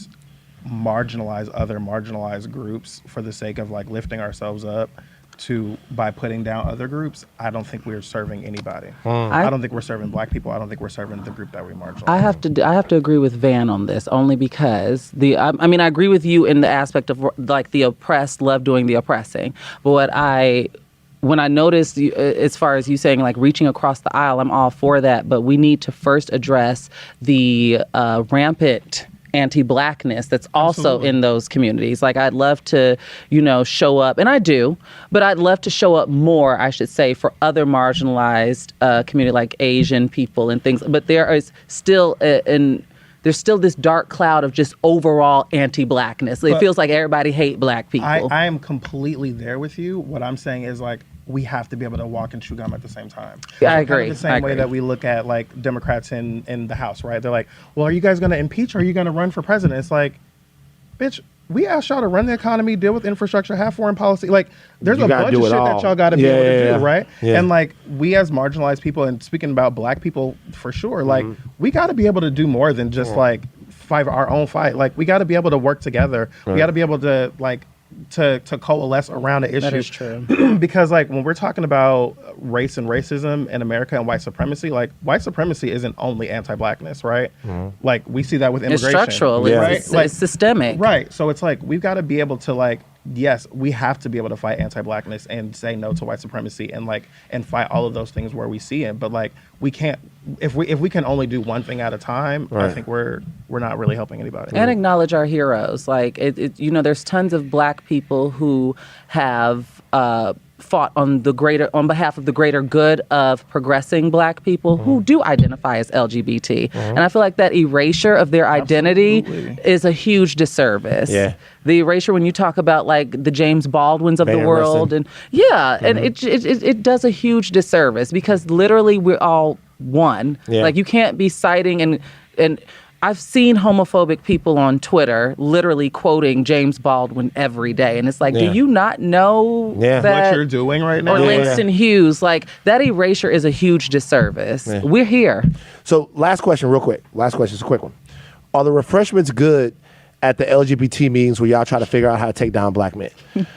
marginalize other marginalized groups for the sake of like lifting ourselves up, by putting down other groups, I don't think we're serving anybody. I don't think we're serving black people. I don't think we're serving the group that we marginalize. I have to agree with Van on this, only because I agree with you in the aspect of like the oppressed love doing the oppressing. But when I noticed, as far as you saying like reaching across the aisle, I'm all for that. But we need to first address the rampant anti-blackness that's also in those communities. Like I'd love to, show up, and I do, but I'd love to show up more, I should say, for other marginalized community like Asian people and things. But there is still there's still this dark cloud of just overall anti-blackness. It feels like everybody hate black people. I am completely there with you. What I'm saying is like we have to be able to walk and chew gum at the same time. Yeah, I agree. Kind of the same way that we look at like Democrats in the House, right? They're like, well, are you guys going to impeach or are you going to run for president? It's like, bitch, we asked y'all to run the economy, deal with infrastructure, have foreign policy. Like, there's a bunch of shit that y'all got to be able to do, right? Yeah. And like, we as marginalized people, and speaking about black people for sure, like, we got to be able to do more than just like fight our own fight. Like, we got to be able to work together. Right. We got to be able to like to coalesce around the issue. That is true. Because like when we're talking about race and racism in America and white supremacy, like white supremacy isn't only anti-blackness, right? Like we see that with immigration. It's structural, right? It's systemic. Right. So it's like we've got to be able to like, yes, we have to be able to fight anti-blackness and say no to white supremacy and fight all of those things where we see it. But like we can't, if we can only do one thing at a time, I think we're not really helping anybody. And acknowledge our heroes. Like there's tons of black people who have fought on behalf of the greater good of progressing black people who do identify as LGBT. And I feel like that erasure of their identity is a huge disservice. Yeah. The erasure when you talk about like the James Baldwins of the world and and it does a huge disservice because literally we're all one. Yeah. Like you can't be citing and I've seen homophobic people on Twitter literally quoting James Baldwin every day. And it's like, do you not know that what you're doing right now? Or Langston Hughes. Like, that erasure is a huge disservice. Yeah. We're here. So, last question, real quick. Last question is a quick one. Are the refreshments good at the LGBT meetings where y'all try to figure out how to take down black men?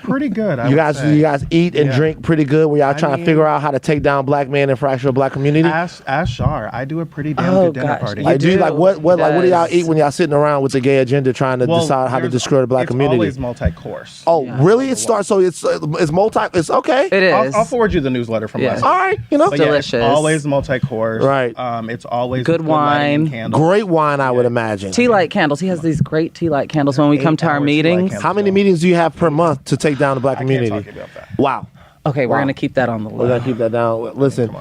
Pretty good. You guys eat and drink pretty good where y'all trying to figure out how to take down black men and fracture the black community? Ask Shar. I do a pretty damn good dinner party. What do y'all eat when y'all sitting around with the gay agenda trying to decide how to destroy the black community? It's always multi-course. Oh, really? It starts so it's multi. It's okay. It is. I'll forward you the newsletter from last week. All right, it's delicious. It's always multi-course. Right. It's always good wine. Great wine, I would imagine. Tea light candles. He has these great tea light candles when we come to our meetings. How many meetings do you have per month to take down the black community? I can't talk about that. Wow. Okay, we're gonna keep that on the list. We're gonna keep that down. Listen,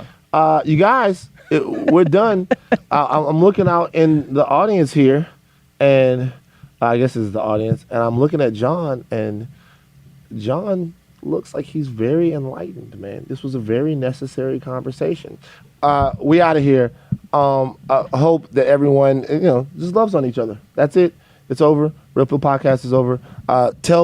you guys, we're done. I'm looking out in the audience here, and I guess this is the audience, and I'm looking at John, and John looks like he's very enlightened, man. This was a very necessary conversation. We out of here. I hope that everyone, just loves on each other. That's it. It's over. Real Pill Podcast is over.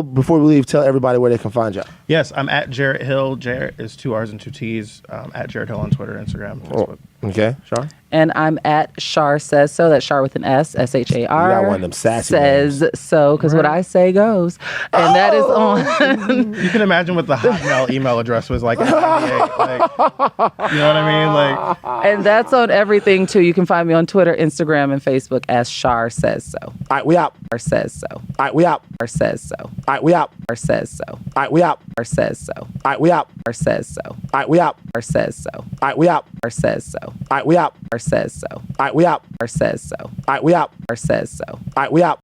Before we leave, tell everybody where they can find you. Yes, I'm at Jarrett Hill. Jarrett is 2 R's and 2 T's. At Jarrett Hill on Twitter, Instagram, Facebook. Okay, Shar? And I'm at Shar Says So. That's Shar with an S, S-H-A-R. You got one of them sassy Says names. So, because what I say goes. And that is on. You can imagine what the Hotmail email address was like in 98. Like, you know what I mean? Like, and that's on everything, too. You can find me on Twitter, Instagram, and Facebook as Shar Says So. All right, we out. Shar Says So. All right, we out. Shar Says So. All right, we out. Shar Says So. All right, we out. Shar Says So. All right, we out. Shar Says So. All right, we out. Shar Says So. All right, we out. Shar Says So. All right, we out. Shar Says So. All right, we out. Shar Says So. All right, we out. Shar Says So. All right, we out.